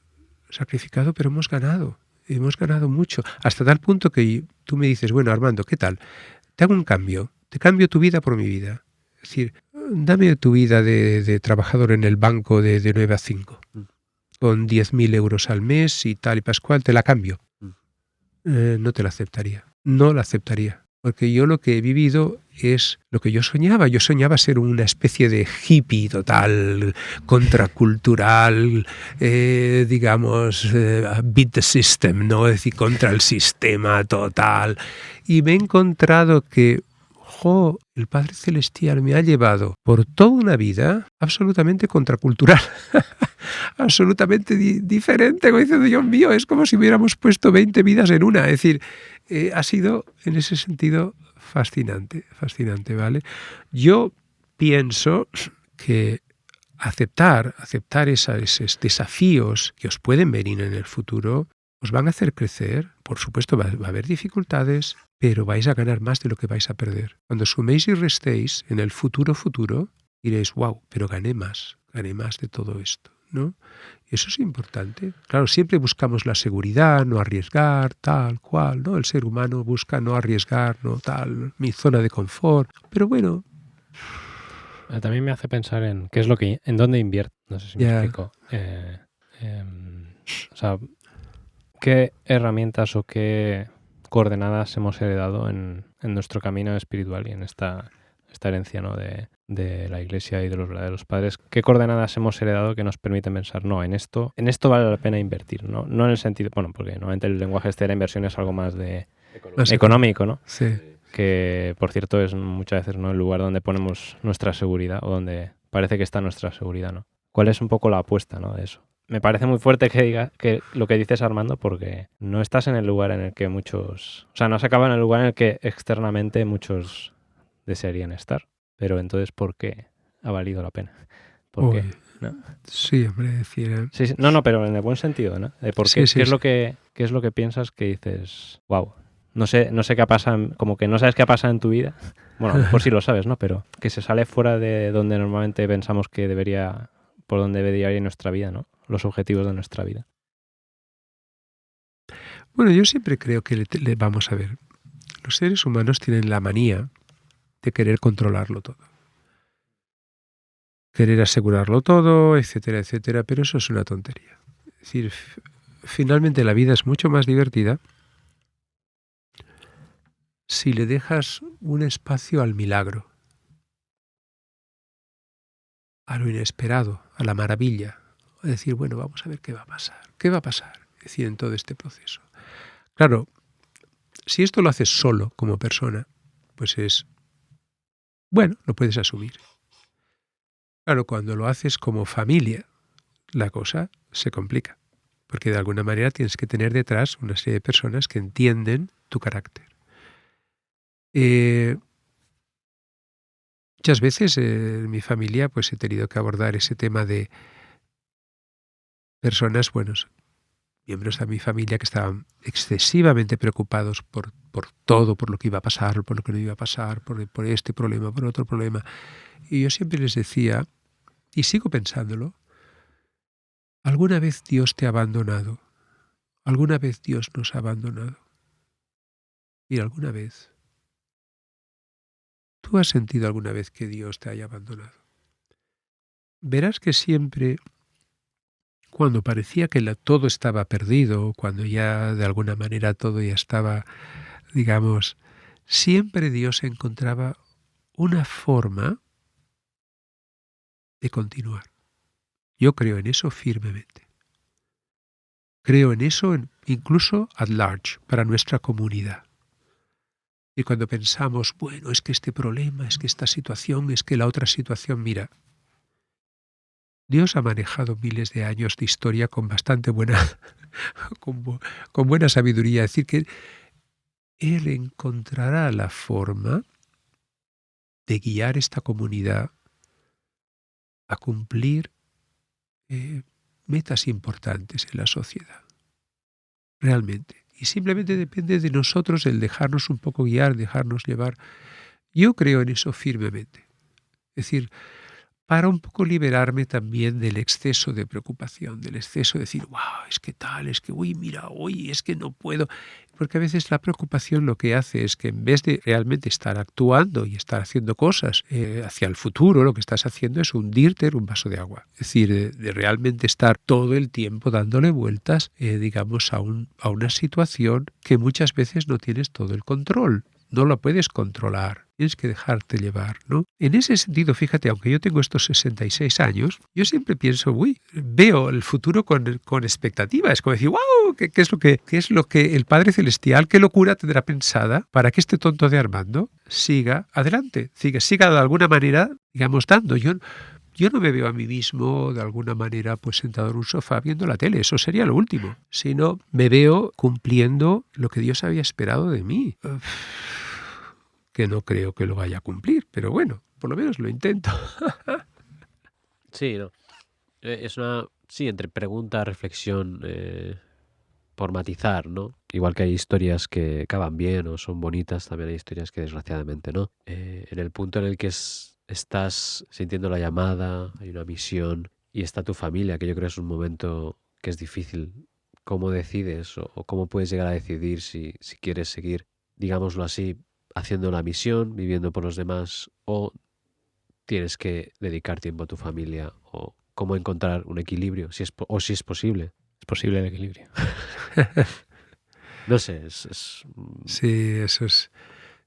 sacrificado, pero hemos ganado mucho, hasta tal punto que tú me dices, bueno, Armando, ¿qué tal? Te hago un cambio, te cambio tu vida por mi vida. Es decir, dame tu vida de trabajador en el banco de 9 a 5. Con 10.000 euros al mes y tal y pascual, te la cambio. No te la aceptaría. No la aceptaría. Porque yo lo que he vivido es lo que yo soñaba. Yo soñaba ser una especie de hippie total, contracultural, digamos, beat the system, ¿no? Es decir, contra el sistema total. Y me he encontrado que el Padre Celestial me ha llevado por toda una vida absolutamente contracultural, absolutamente diferente. Como dice, Dios mío, es como si hubiéramos puesto 20 vidas en una. Es decir, ha sido en ese sentido fascinante, ¿vale? Yo pienso que aceptar esos desafíos que os pueden venir en el futuro os van a hacer crecer. Por supuesto, va a haber dificultades, pero vais a ganar más de lo que vais a perder. Cuando suméis y restéis en el futuro, diréis, wow, pero gané más de todo esto, ¿no? Y eso es importante. Claro, siempre buscamos la seguridad, no arriesgar, tal cual, ¿no? El ser humano busca no arriesgar, no tal, mi zona de confort. Pero bueno. También me hace pensar en qué es lo que, en dónde invierto. No sé si me explico. O sea, ¿qué herramientas o qué coordenadas hemos heredado en nuestro camino espiritual y en esta herencia, ¿no? de la Iglesia y de los verdaderos padres? ¿Qué coordenadas hemos heredado que nos permiten pensar, no, en esto vale la pena invertir? No en el sentido, bueno, porque normalmente el lenguaje de la inversión es algo más de económico, ¿no? Sí. Que, por cierto, es muchas veces, ¿no?, el lugar donde ponemos nuestra seguridad o donde parece que está nuestra seguridad, ¿no? ¿Cuál es un poco la apuesta, ¿no?, de eso? Me parece muy fuerte que diga que lo que dices, Armando, porque no estás en el lugar en el que muchos... O sea, no has acabado en el lugar en el que externamente muchos desearían estar. Pero entonces, ¿por qué ha valido la pena? ¿Por qué? ¿No? Sí, hombre, decir... Sí, no, pero en el buen sentido, ¿no? De por qué, sí, ¿qué es lo que piensas que dices, wow, no sé qué pasa, como que no sabes qué pasa en tu vida? Bueno, a lo mejor sí lo sabes, ¿no? Pero que se sale fuera de donde normalmente pensamos que por donde debería ir nuestra vida, ¿no? Los objetivos de nuestra vida. Bueno, yo siempre creo que vamos a ver, los seres humanos tienen la manía de querer controlarlo todo. Querer asegurarlo todo, etcétera, etcétera, pero eso es una tontería. Es decir, finalmente la vida es mucho más divertida si le dejas un espacio al milagro, a lo inesperado, a la maravilla. A decir, bueno, vamos a ver qué va a pasar. ¿Qué va a pasar? Es decir, en todo este proceso. Claro, si esto lo haces solo como persona, pues bueno, lo puedes asumir. Claro, cuando lo haces como familia, la cosa se complica. Porque de alguna manera tienes que tener detrás una serie de personas que entienden tu carácter. Muchas veces en mi familia pues he tenido que abordar ese tema de personas, miembros de mi familia que estaban excesivamente preocupados por todo, por lo que iba a pasar, por lo que no iba a pasar, por este problema, por otro problema. Y yo siempre les decía, y sigo pensándolo, ¿alguna vez Dios te ha abandonado? ¿Alguna vez Dios nos ha abandonado? Y alguna vez. ¿Tú has sentido alguna vez que Dios te haya abandonado? Verás que siempre, cuando parecía que todo estaba perdido, cuando ya de alguna manera todo ya estaba, digamos, siempre Dios encontraba una forma de continuar. Yo creo en eso firmemente. Creo en eso incluso at large, para nuestra comunidad. Y cuando pensamos, bueno, es que este problema, es que esta situación, es que la otra situación, mira, Dios ha manejado miles de años de historia con bastante buena, con buena sabiduría. Es decir, que Él encontrará la forma de guiar esta comunidad a cumplir metas importantes en la sociedad. Realmente. Y simplemente depende de nosotros el dejarnos un poco guiar, dejarnos llevar. Yo creo en eso firmemente. Es decir, para un poco liberarme también del exceso de preocupación, del exceso de decir, wow, es que tal, es que, uy, mira, uy, es que no puedo. Porque a veces la preocupación lo que hace es que en vez de realmente estar actuando y estar haciendo cosas hacia el futuro, lo que estás haciendo es hundirte en un vaso de agua. Es decir, de realmente estar todo el tiempo dándole vueltas, digamos, a una situación que muchas veces no tienes todo el control. No lo puedes controlar, tienes que dejarte llevar, ¿no? En ese sentido, fíjate, aunque yo tengo estos 66 años, yo siempre pienso, veo el futuro con expectativa. Es como decir, wow, ¿qué es lo que el Padre Celestial, qué locura tendrá pensada para que este tonto de Armando siga adelante, siga de alguna manera, digamos, dando. Yo no me veo a mí mismo de alguna manera pues sentado en un sofá viendo la tele, eso sería lo último, sino me veo cumpliendo lo que Dios había esperado de mí. Que no creo que lo vaya a cumplir, pero bueno, por lo menos lo intento. Sí, no. Es una, sí, entre pregunta, reflexión, por matizar, ¿no? Igual que hay historias que acaban bien o son bonitas, también hay historias que desgraciadamente no. En el punto en el que estás sintiendo la llamada, hay una misión y está tu familia, que yo creo es un momento que es difícil. ¿Cómo decides o cómo puedes llegar a decidir si quieres seguir, digámoslo así, haciendo la misión, viviendo por los demás, o tienes que dedicar tiempo a tu familia, o cómo encontrar un equilibrio, si es posible? Es posible el equilibrio. No sé, Sí, eso es.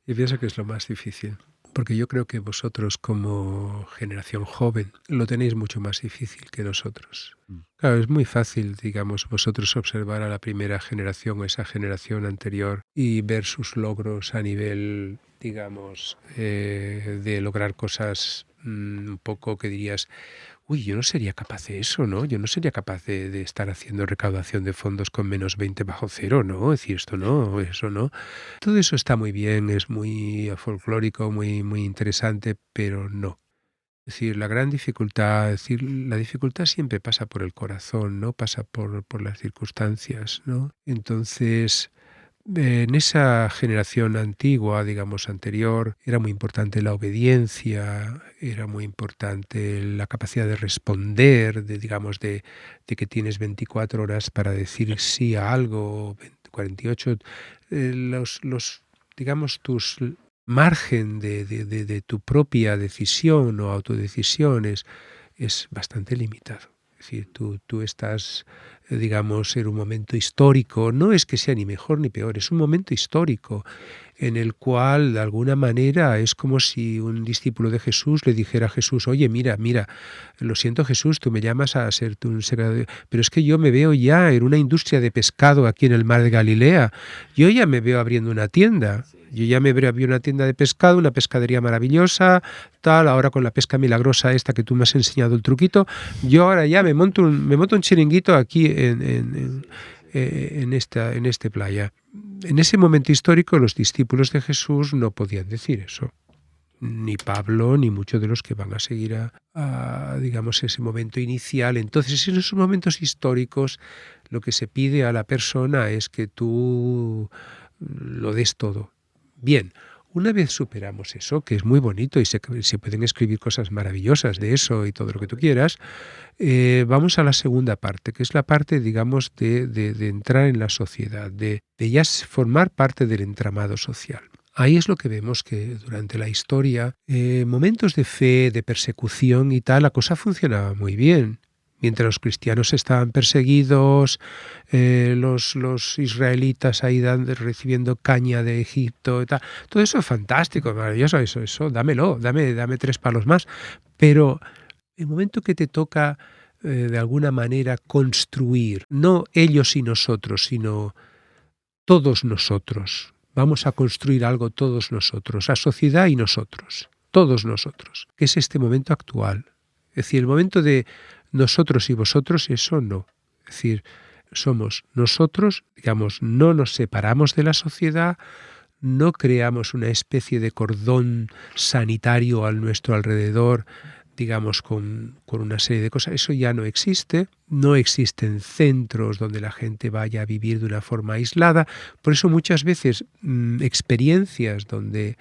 Yo pienso que es lo más difícil. Porque yo creo que vosotros como generación joven lo tenéis mucho más difícil que nosotros. Claro, es muy fácil, digamos, vosotros observar a la primera generación o esa generación anterior y ver sus logros a nivel, digamos, de lograr cosas un poco que dirías, uy, yo no sería capaz de eso, ¿no? Yo no sería capaz de estar haciendo recaudación de fondos con menos 20 bajo cero, ¿no? Es decir, esto no, eso no. Todo eso está muy bien, es muy folclórico, muy, muy interesante, pero no. Es decir, la gran dificultad, es decir, la dificultad siempre pasa por el corazón, ¿no? Pasa por las circunstancias, ¿no? Entonces, en esa generación antigua, digamos anterior, era muy importante la obediencia, era muy importante la capacidad de responder, de que tienes 24 horas para decir sí a algo, 48, digamos, tus margen de tu propia decisión o autodecisión es bastante limitado. Es decir, tú estás, digamos, en un momento histórico, no es que sea ni mejor ni peor, es un momento histórico en el cual, de alguna manera, es como si un discípulo de Jesús le dijera a Jesús, oye, mira, lo siento Jesús, tú me llamas a ser tu secretario, pero es que yo me veo ya en una industria de pescado aquí en el mar de Galilea, yo ya me veo abriendo una tienda. Yo ya me veo una tienda de pescado, una pescadería maravillosa, tal, ahora con la pesca milagrosa esta que tú me has enseñado el truquito, yo ahora ya me monto un chiringuito aquí en esta playa. En ese momento histórico los discípulos de Jesús no podían decir eso. Ni Pablo, ni muchos de los que van a seguir digamos, ese momento inicial. Entonces, en esos momentos históricos, lo que se pide a la persona es que tú lo des todo. Bien, una vez superamos eso, que es muy bonito y se pueden escribir cosas maravillosas de eso y todo lo que tú quieras, vamos a la segunda parte, que es la parte, digamos, de entrar en la sociedad, de ya formar parte del entramado social. Ahí es lo que vemos que durante la historia, momentos de fe, de persecución y tal, la cosa funcionaba muy bien. Mientras los cristianos estaban perseguidos, los israelitas ahí recibiendo caña de Egipto y tal. Todo eso es fantástico, maravilloso, eso dámelo, dame 3 palos más. Pero el momento que te toca, de alguna manera, construir, no ellos y nosotros, sino todos nosotros, vamos a construir algo todos nosotros, la sociedad y nosotros, todos nosotros, que es este momento actual. Es decir, el momento de nosotros y vosotros, eso no. Es decir, somos nosotros, digamos, no nos separamos de la sociedad, no creamos una especie de cordón sanitario a nuestro alrededor, digamos, con una serie de cosas. Eso ya no existe. No existen centros donde la gente vaya a vivir de una forma aislada. Por eso muchas veces experiencias donde,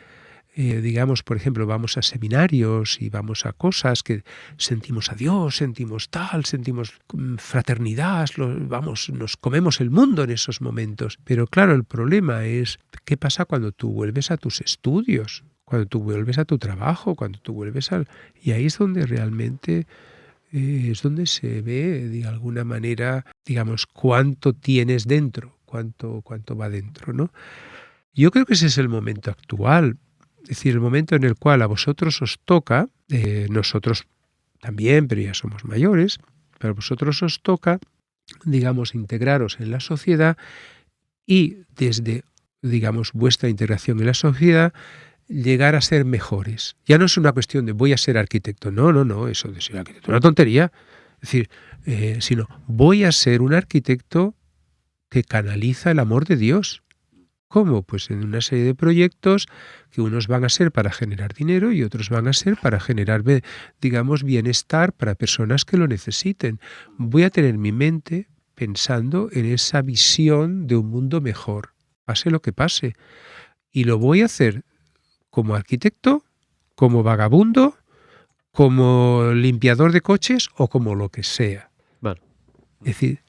digamos, por ejemplo, vamos a seminarios y vamos a cosas que sentimos a Dios, sentimos tal, sentimos fraternidad, nos comemos el mundo en esos momentos. Pero claro, el problema es, ¿qué pasa cuando tú vuelves a tus estudios? Cuando tú vuelves a tu trabajo, cuando tú vuelves al... Y ahí es donde realmente es donde se ve, de alguna manera, digamos, cuánto tienes dentro, cuánto va dentro, ¿no? Yo creo que ese es el momento actual. Es decir, el momento en el cual a vosotros os toca, nosotros también, pero ya somos mayores, pero a vosotros os toca, digamos, integraros en la sociedad y desde, digamos, vuestra integración en la sociedad, llegar a ser mejores. Ya no es una cuestión de voy a ser arquitecto. No, eso de ser arquitecto es una tontería. Es decir, sino voy a ser un arquitecto que canaliza el amor de Dios. ¿Cómo? Pues en una serie de proyectos que unos van a ser para generar dinero y otros van a ser para generar, digamos, bienestar para personas que lo necesiten. Voy a tener mi mente pensando en esa visión de un mundo mejor, pase lo que pase. Y lo voy a hacer como arquitecto, como vagabundo, como limpiador de coches o como lo que sea. Vale. Es decir,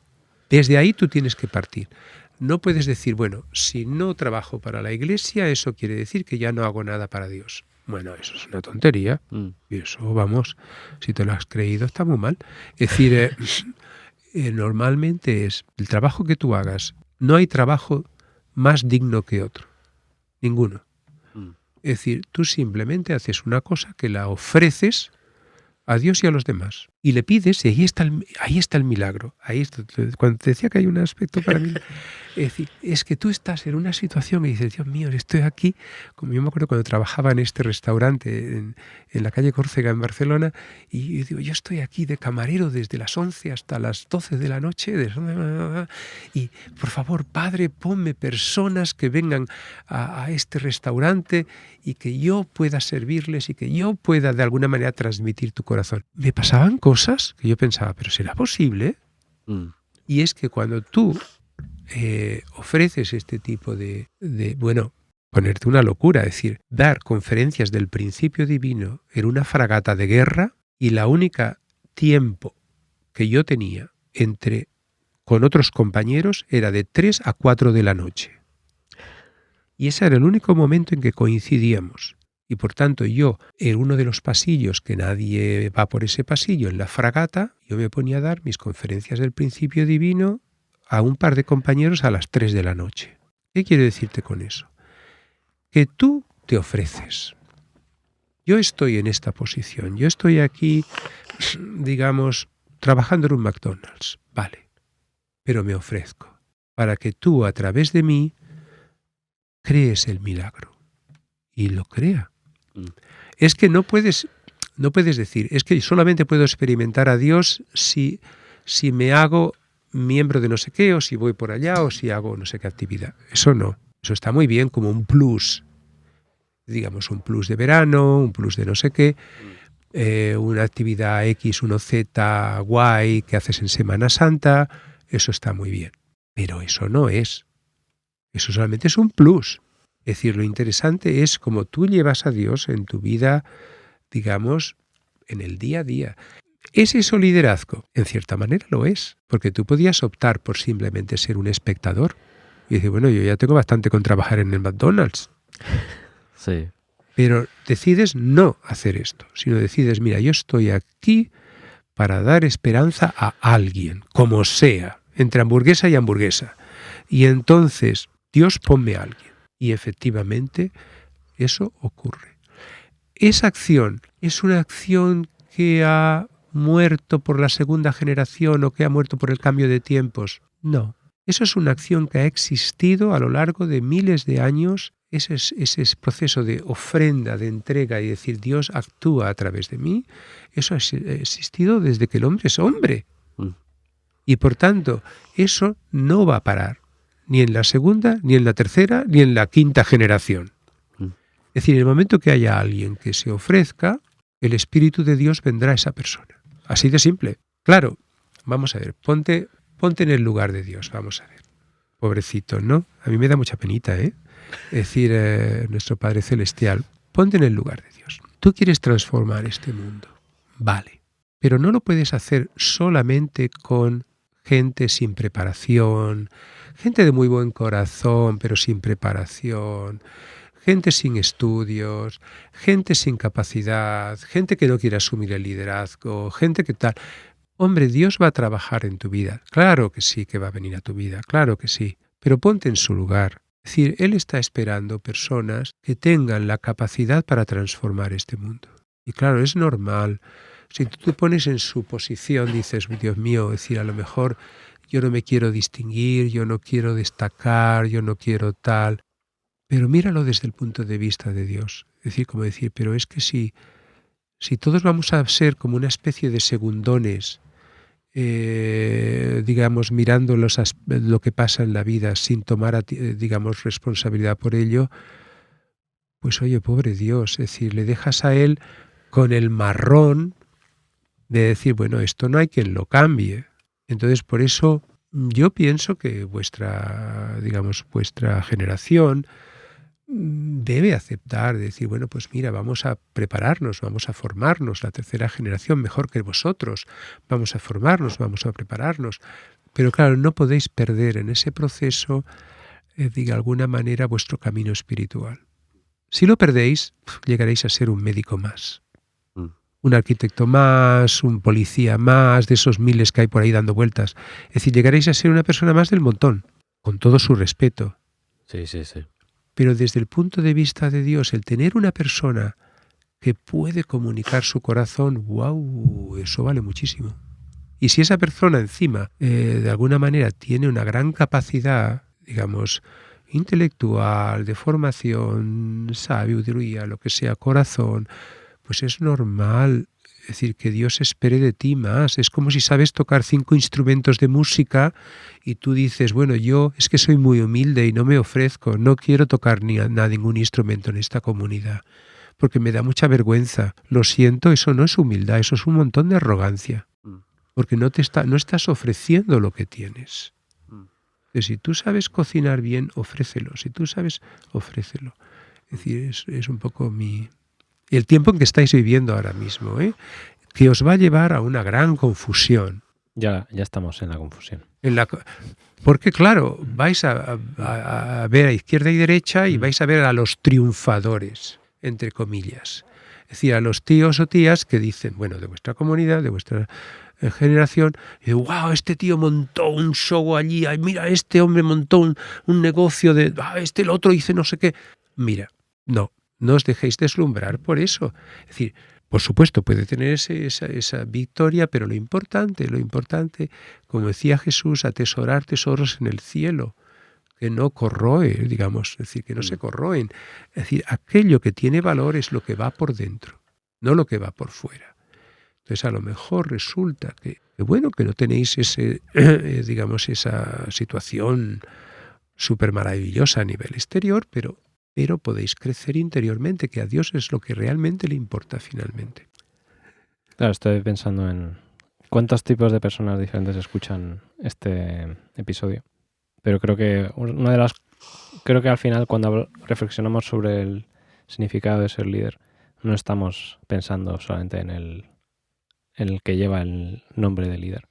desde ahí tú tienes que partir. No puedes decir, bueno, si no trabajo para la iglesia, eso quiere decir que ya no hago nada para Dios. Bueno, eso es una tontería. Y eso, vamos, si te lo has creído, está muy mal. Es decir, normalmente es el trabajo que tú hagas. No hay trabajo más digno que otro. Ninguno. Es decir, tú simplemente haces una cosa que la ofreces a Dios y a los demás. Y le pides, y ahí está el milagro. Cuando te decía que hay un aspecto para mí, es decir, es que tú estás en una situación y dices, Dios mío, estoy aquí, como yo me acuerdo cuando trabajaba en este restaurante en la calle Córcega en Barcelona, y yo digo, yo estoy aquí de camarero desde las 11 hasta las 12 de la noche, y por favor, Padre, ponme personas que vengan a este restaurante y que yo pueda servirles y que yo pueda de alguna manera transmitir tu corazón. Me pasaban cosas que yo pensaba, pero ¿será posible? Y es que cuando tú ofreces este tipo de, bueno, ponerte una locura, es decir, dar conferencias del principio divino en una fragata de guerra, y la única tiempo que yo tenía con otros compañeros era de 3 a 4 de la noche. Y ese era el único momento en que coincidíamos. Y por tanto yo, en uno de los pasillos, que nadie va por ese pasillo, en la fragata, yo me ponía a dar mis conferencias del principio divino a un par de compañeros a las 3 de la noche. ¿Qué quiero decirte con eso? Que tú te ofreces. Yo estoy en esta posición, yo estoy aquí, digamos, trabajando en un McDonald's, vale, pero me ofrezco para que tú, a través de mí, crees el milagro y lo crea. Es que no puedes decir, es que solamente puedo experimentar a Dios si me hago miembro de no sé qué, o si voy por allá, o si hago no sé qué actividad. Eso no. Eso está muy bien como un plus. Digamos, un plus de verano, un plus de no sé qué, una actividad X, 1Z, guay, que haces en Semana Santa, eso está muy bien. Pero eso no es. Eso solamente es un plus. Es decir, lo interesante es cómo tú llevas a Dios en tu vida, digamos, en el día a día. ¿Es eso liderazgo? En cierta manera lo es, porque tú podías optar por simplemente ser un espectador y decir, bueno, yo ya tengo bastante con trabajar en el McDonald's. Sí. Pero decides no hacer esto, sino decides, mira, yo estoy aquí para dar esperanza a alguien, como sea, entre hamburguesa y hamburguesa. Y entonces, Dios, ponme a alguien. Y efectivamente, eso ocurre. Esa acción es una acción que ha muerto por la segunda generación o que ha muerto por el cambio de tiempos. No, Eso es una acción que ha existido a lo largo de miles de años. Ese proceso de ofrenda, de entrega y decir Dios actúa a través de mí, eso ha existido desde que el hombre es hombre. Y por tanto, eso no va a parar, ni en la segunda, ni en la tercera, ni en la quinta generación. Es decir, en el momento que haya alguien que se ofrezca, el Espíritu de Dios vendrá a esa persona. Así de simple. Claro, vamos a ver, ponte en el lugar de Dios, vamos a ver. Pobrecito, ¿no? A mí me da mucha penita, ¿eh? Es decir, nuestro Padre Celestial, ponte en el lugar de Dios. Tú quieres transformar este mundo, vale, pero no lo puedes hacer solamente con gente sin preparación, gente de muy buen corazón, pero sin preparación, gente sin estudios, gente sin capacidad, gente que no quiere asumir el liderazgo, gente que tal. Hombre, Dios va a trabajar en tu vida. Claro que sí que va a venir a tu vida, claro que sí, pero ponte en su lugar. Es decir, Él está esperando personas que tengan la capacidad para transformar este mundo. Y claro, es normal. Si tú te pones en su posición, dices, Dios mío, es decir, a lo mejor yo no me quiero distinguir, yo no quiero destacar, yo no quiero tal. Pero míralo desde el punto de vista de Dios. Es decir, como decir, pero es que si todos vamos a ser como una especie de segundones, digamos, mirando lo que pasa en la vida sin tomar, digamos, responsabilidad por ello, pues oye, pobre Dios, es decir, le dejas a Él con el marrón de decir, bueno, esto no hay quien lo cambie. Entonces, por eso yo pienso que vuestra generación debe aceptar, decir, bueno, pues mira, vamos a prepararnos, vamos a formarnos, la tercera generación mejor que vosotros, vamos a formarnos, vamos a prepararnos. Pero claro, no podéis perder en ese proceso, de alguna manera, vuestro camino espiritual. Si lo perdéis, llegaréis a ser un médico más, un arquitecto más, un policía más, de esos miles que hay por ahí dando vueltas. Es decir, llegaréis a ser una persona más del montón, con todo su respeto. Sí, sí, sí. Pero desde el punto de vista de Dios, el tener una persona que puede comunicar su corazón, ¡wow!, eso vale muchísimo. Y si esa persona encima, de alguna manera, tiene una gran capacidad, digamos, intelectual, de formación, sabiduría, lo que sea, corazón, pues es normal. Es decir, que Dios espere de ti más. Es como si sabes tocar 5 instrumentos de música y tú dices, bueno, yo es que soy muy humilde y no me ofrezco, no quiero tocar ningún instrumento en esta comunidad, porque me da mucha vergüenza. Lo siento, eso no es humildad, eso es un montón de arrogancia, porque no estás ofreciendo lo que tienes. Entonces, si tú sabes cocinar bien, ofrécelo. Si tú sabes, ofrécelo. Es decir, es un poco el tiempo en que estáis viviendo ahora mismo, que os va a llevar a una gran confusión. Ya estamos en la confusión. Porque claro, vais a ver a izquierda y derecha y vais a ver a los triunfadores, entre comillas. Es decir, a los tíos o tías que dicen, bueno, de vuestra comunidad, de vuestra generación, y wow, este tío montó un show allí, ay, mira, este hombre montó un negocio el otro hizo no sé qué. Mira, no os dejéis deslumbrar por eso. Es decir, por supuesto, puede tener esa victoria, pero lo importante, como decía Jesús, atesorar tesoros en el cielo, que no corroe, digamos, es decir, que no se corroen. Es decir, aquello que tiene valor es lo que va por dentro, no lo que va por fuera. Entonces, a lo mejor resulta que no tenéis esa situación súper maravillosa a nivel exterior, pero podéis crecer interiormente, que a Dios es lo que realmente le importa finalmente. Claro, estoy pensando en cuántos tipos de personas diferentes escuchan este episodio. Pero creo que al final, cuando reflexionamos sobre el significado de ser líder, no estamos pensando solamente en el que lleva el nombre de líder.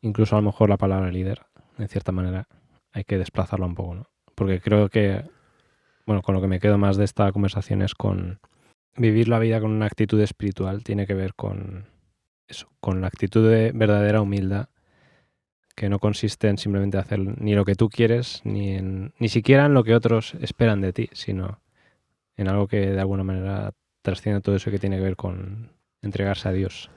Incluso a lo mejor la palabra líder, en cierta manera, hay que desplazarla un poco, ¿no? Porque creo que con lo que me quedo más de esta conversación es con vivir la vida con una actitud espiritual. Tiene que ver con eso, con la actitud de verdadera humildad, que no consiste en simplemente hacer ni lo que tú quieres, ni siquiera en lo que otros esperan de ti, sino en algo que de alguna manera trasciende todo eso, que tiene que ver con entregarse a Dios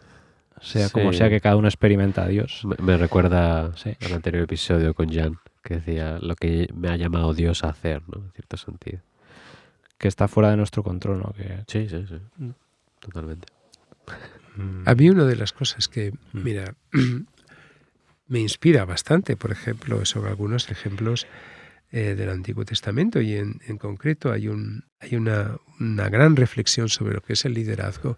sea como sea que cada uno experimenta a Dios. Me recuerda al anterior episodio con Jan, que decía lo que me ha llamado Dios a hacer, ¿no? En cierto sentido. Que está fuera de nuestro control, ¿no? Sí. Totalmente. A mí una de las cosas que, mira, me inspira bastante, por ejemplo, son algunos ejemplos del Antiguo Testamento, y en concreto hay una gran reflexión sobre lo que es el liderazgo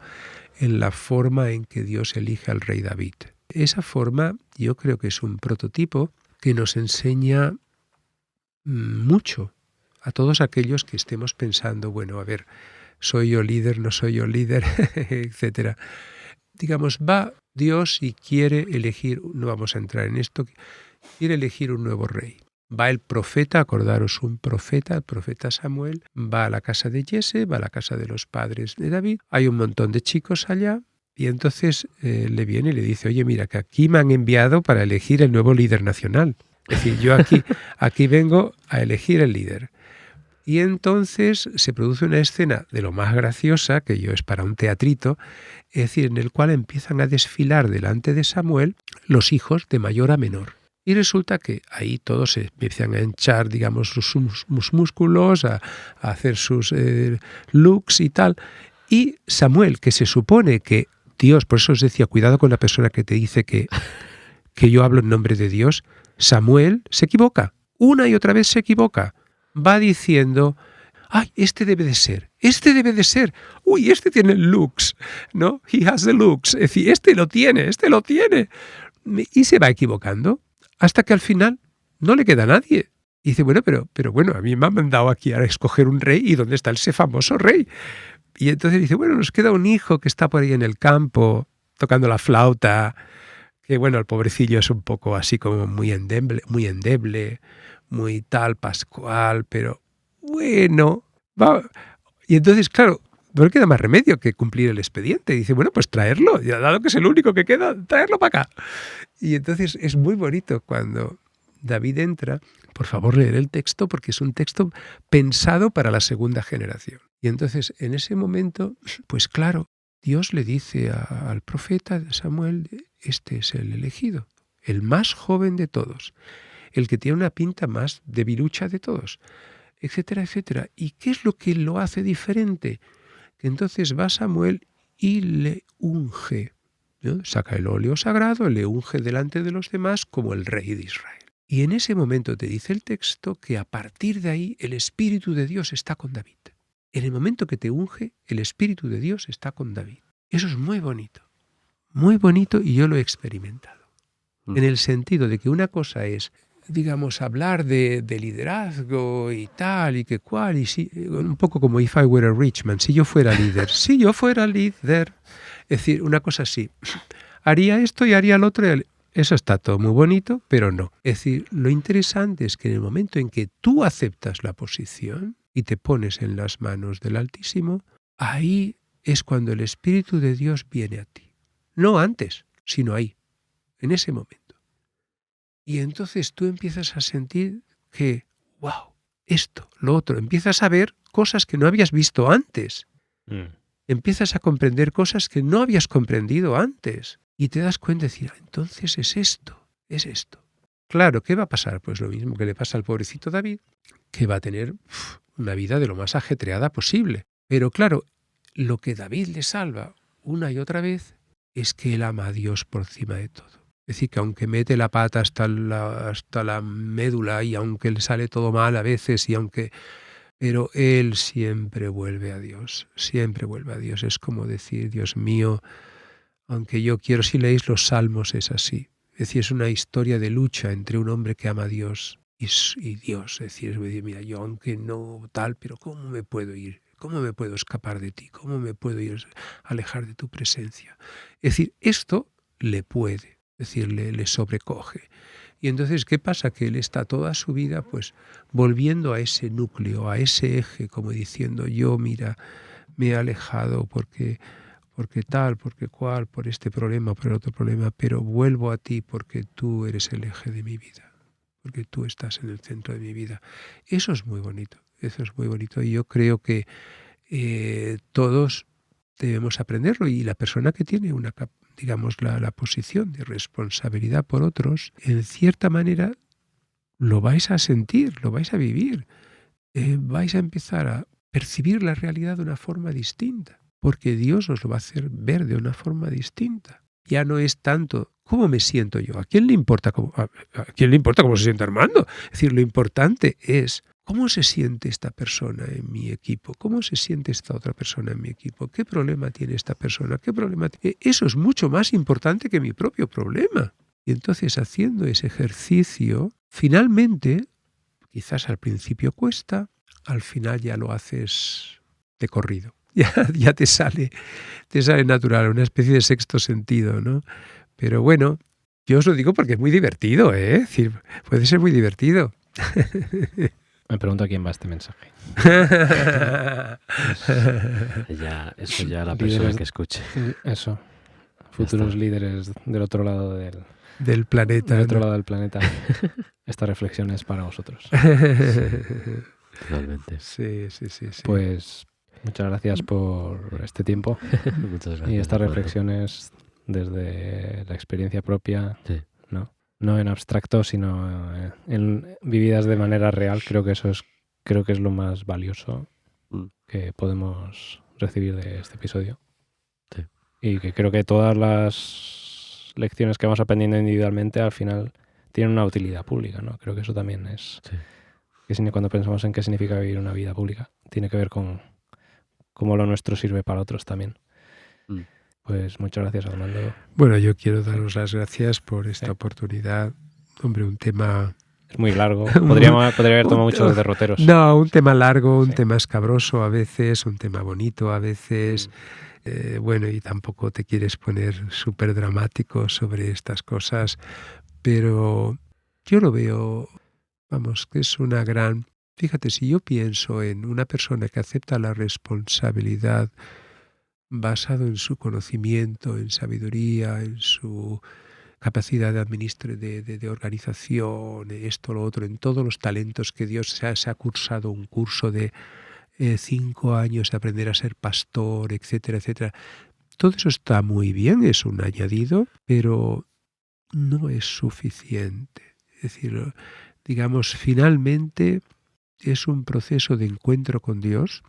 en la forma en que Dios elige al rey David. Esa forma yo creo que es un prototipo que nos enseña mucho a todos aquellos que estemos pensando, bueno, a ver, soy yo líder, no soy yo líder, etcétera. Digamos, va Dios y quiere elegir, no vamos a entrar en esto, quiere elegir un nuevo rey. Va el profeta, acordaros, un profeta, el profeta Samuel, va a la casa de Yese, va a la casa de los padres de David, hay un montón de chicos allá, y entonces le viene y le dice, oye, mira, que aquí me han enviado para elegir el nuevo líder nacional. Es decir, yo aquí vengo a elegir el líder. Y entonces se produce una escena de lo más graciosa, que es para un teatrito, es decir, en el cual empiezan a desfilar delante de Samuel los hijos de mayor a menor. Y resulta que ahí todos se empiezan a hinchar, digamos, sus músculos, a hacer sus looks y tal. Y Samuel, que se supone que Dios, por eso os decía, cuidado con la persona que te dice que yo hablo en nombre de Dios, Samuel se equivoca, una y otra vez se equivoca. Va diciendo, ¡ay, este debe de ser! ¡Uy, este tiene looks! ¿No? He has the looks. Es decir, este lo tiene. Y se va equivocando hasta que al final no le queda a nadie. Y dice, bueno, pero bueno, a mí me han mandado aquí a escoger un rey, ¿y dónde está ese famoso rey? Y entonces dice, bueno, nos queda un hijo que está por ahí en el campo, tocando la flauta, que bueno, el pobrecillo es un poco así como muy endeble, muy tal, pascual, pero bueno, va. Y entonces, claro, no le queda más remedio que cumplir el expediente. Y dice, bueno, pues traerlo, ya dado que es el único que queda, traerlo para acá. Y entonces es muy bonito cuando David entra. Por favor, leer el texto, porque es un texto pensado para la segunda generación. Y entonces, en ese momento, pues claro, Dios le dice al profeta Samuel, este es el elegido, el más joven de todos, el que tiene una pinta más debilucha de todos, etcétera, etcétera. ¿Y qué es lo que lo hace diferente? Que entonces va Samuel y le unge, ¿no? Saca el óleo sagrado, le unge delante de los demás como el rey de Israel. Y en ese momento te dice el texto que a partir de ahí el Espíritu de Dios está con David. En el momento que te unge, el Espíritu de Dios está con David. Eso es muy bonito, y yo lo he experimentado. En el sentido de que una cosa es, digamos, hablar de liderazgo y tal, y que cual, y si, un poco como If I Were a Rich Man, si yo fuera líder. Es decir, una cosa así, haría esto y haría lo otro. Eso está todo muy bonito, pero no. Es decir, lo interesante es que en el momento en que tú aceptas la posición y te pones en las manos del Altísimo, ahí es cuando el Espíritu de Dios viene a ti. No antes, sino ahí, en ese momento. Y entonces tú empiezas a sentir que, wow, esto, lo otro, empiezas a ver cosas que no habías visto antes. Empiezas a comprender cosas que no habías comprendido antes. Y te das cuenta de decir, entonces es esto. Claro, ¿qué va a pasar? Pues lo mismo que le pasa al pobrecito David, que va a tener una vida de lo más ajetreada posible. Pero claro, lo que David le salva una y otra vez es que él ama a Dios por encima de todo. Es decir, que aunque mete la pata hasta la médula y aunque le sale todo mal a veces, pero él siempre vuelve a Dios. Es como decir, Dios mío, aunque yo quiero, si leéis los Salmos es así. Es decir, es una historia de lucha entre un hombre que ama a Dios y Dios. Es decir, mira, yo aunque no tal, pero ¿cómo me puedo ir? ¿Cómo me puedo escapar de ti? ¿Cómo me puedo alejar de tu presencia? Es decir, esto le puede, es decir, le sobrecoge. Y entonces, ¿qué pasa? Que él está toda su vida pues volviendo a ese núcleo, a ese eje, como diciendo, yo mira, me he alejado porque tal, porque cual, por este problema, por el otro problema, pero vuelvo a ti porque tú eres el eje de mi vida, porque tú estás en el centro de mi vida. Eso es muy bonito, y yo creo que todos debemos aprenderlo, y la persona que tiene digamos, la posición de responsabilidad por otros, en cierta manera lo vais a sentir, lo vais a vivir. Vais a empezar a percibir la realidad de una forma distinta, porque Dios os lo va a hacer ver de una forma distinta. Ya no es tanto cómo me siento yo, ¿a quién le importa cómo se siente Armando? Es decir, lo importante es cómo se siente esta persona en mi equipo, cómo se siente esta otra persona en mi equipo, qué problema tiene esta persona, qué problema tiene. Eso es mucho más importante que mi propio problema. Y entonces, haciendo ese ejercicio, finalmente, quizás al principio cuesta, al final ya lo haces de corrido. Ya te sale natural, una especie de sexto sentido, ¿no? Pero bueno, yo os lo digo porque es muy divertido, ¿eh? Es decir, puede ser muy divertido. Me pregunto a quién va este mensaje. Eso ya la persona que escuche. Eso. Futuros líderes del otro lado del planeta. Del otro lado del planeta. Esta reflexión es para vosotros. Totalmente. Sí. Pues muchas gracias por este tiempo. Muchas gracias. Y estas reflexiones desde la experiencia propia, sí. No en abstracto, sino vividas de manera real. Creo que es lo más valioso que podemos recibir de este episodio. Sí. Y que creo que todas las lecciones que vamos aprendiendo individualmente al final tienen una utilidad pública, ¿no? Creo que eso también es... Sí. Que cuando pensamos en qué significa vivir una vida pública, tiene que ver con cómo lo nuestro sirve para otros también. Pues muchas gracias, Armando. Bueno, yo quiero daros las gracias por esta oportunidad. Hombre, un tema... Es muy largo. Podría haber tomado muchos derroteros. No, un tema largo, un tema escabroso a veces, un tema bonito a veces. Bueno, y tampoco te quieres poner súper dramático sobre estas cosas, pero yo lo veo, vamos, que es una gran... Fíjate, si yo pienso en una persona que acepta la responsabilidad basado en su conocimiento, en sabiduría, en su capacidad de organización, esto, lo otro, en todos los talentos que Dios se ha cursado un curso de 5 años de aprender a ser pastor, etcétera, etcétera. Todo eso está muy bien, es un añadido, pero no es suficiente. Es decir, digamos, finalmente es un proceso de encuentro con Dios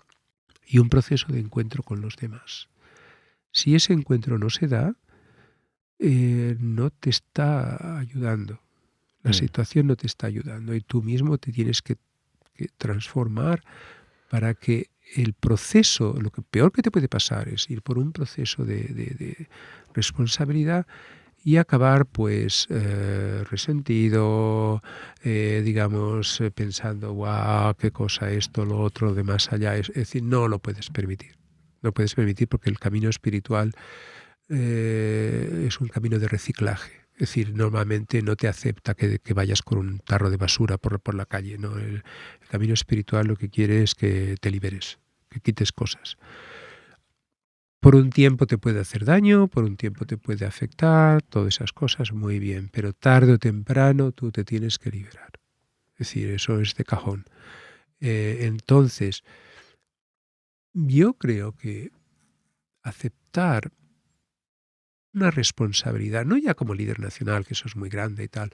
y un proceso de encuentro con los demás. Si ese encuentro no se da, no te está ayudando. La situación no te está ayudando y tú mismo te tienes que transformar para que el proceso, lo que peor que te puede pasar es ir por un proceso de responsabilidad y acabar pues resentido, digamos, pensando, wow, qué cosa esto, lo otro, de más allá. Es decir, no lo puedes permitir. No puedes permitir porque el camino espiritual es un camino de reciclaje. Es decir, normalmente no te acepta que vayas con un tarro de basura por la calle, ¿no? El camino espiritual lo que quiere es que te liberes, que quites cosas. Por un tiempo te puede hacer daño, por un tiempo te puede afectar, todas esas cosas, muy bien, pero tarde o temprano tú te tienes que liberar. Es decir, eso es de cajón. Entonces, yo creo que aceptar una responsabilidad, no ya como líder nacional, que eso es muy grande y tal,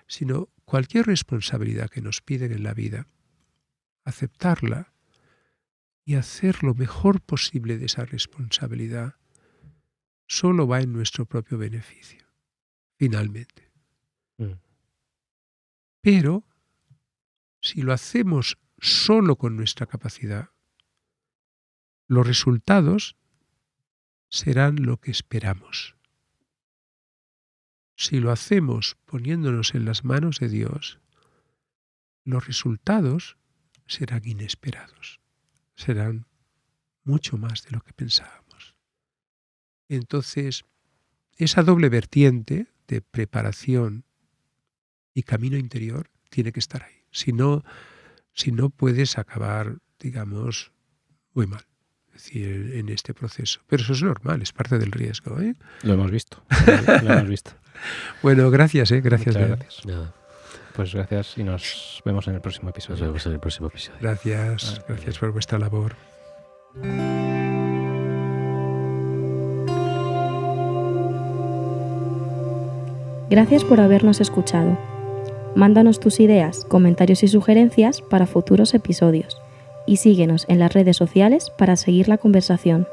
sino cualquier responsabilidad que nos piden en la vida, aceptarla y hacer lo mejor posible de esa responsabilidad, solo va en nuestro propio beneficio, finalmente. Pero, si lo hacemos solo con nuestra capacidad, los resultados serán lo que esperamos. Si lo hacemos poniéndonos en las manos de Dios, los resultados serán inesperados, serán mucho más de lo que pensábamos. Entonces, esa doble vertiente de preparación y camino interior tiene que estar ahí. Si no puedes acabar, digamos, muy mal. Es decir, en este proceso. Pero eso es normal, es parte del riesgo, ¿eh? Lo hemos visto. Bueno, gracias, Gracias. Gracias. Nada. Pues gracias y nos vemos en el próximo episodio. Nos vemos en el próximo episodio. Gracias por vuestra labor. Gracias por habernos escuchado. Mándanos tus ideas, comentarios y sugerencias para futuros episodios y síguenos en las redes sociales para seguir la conversación.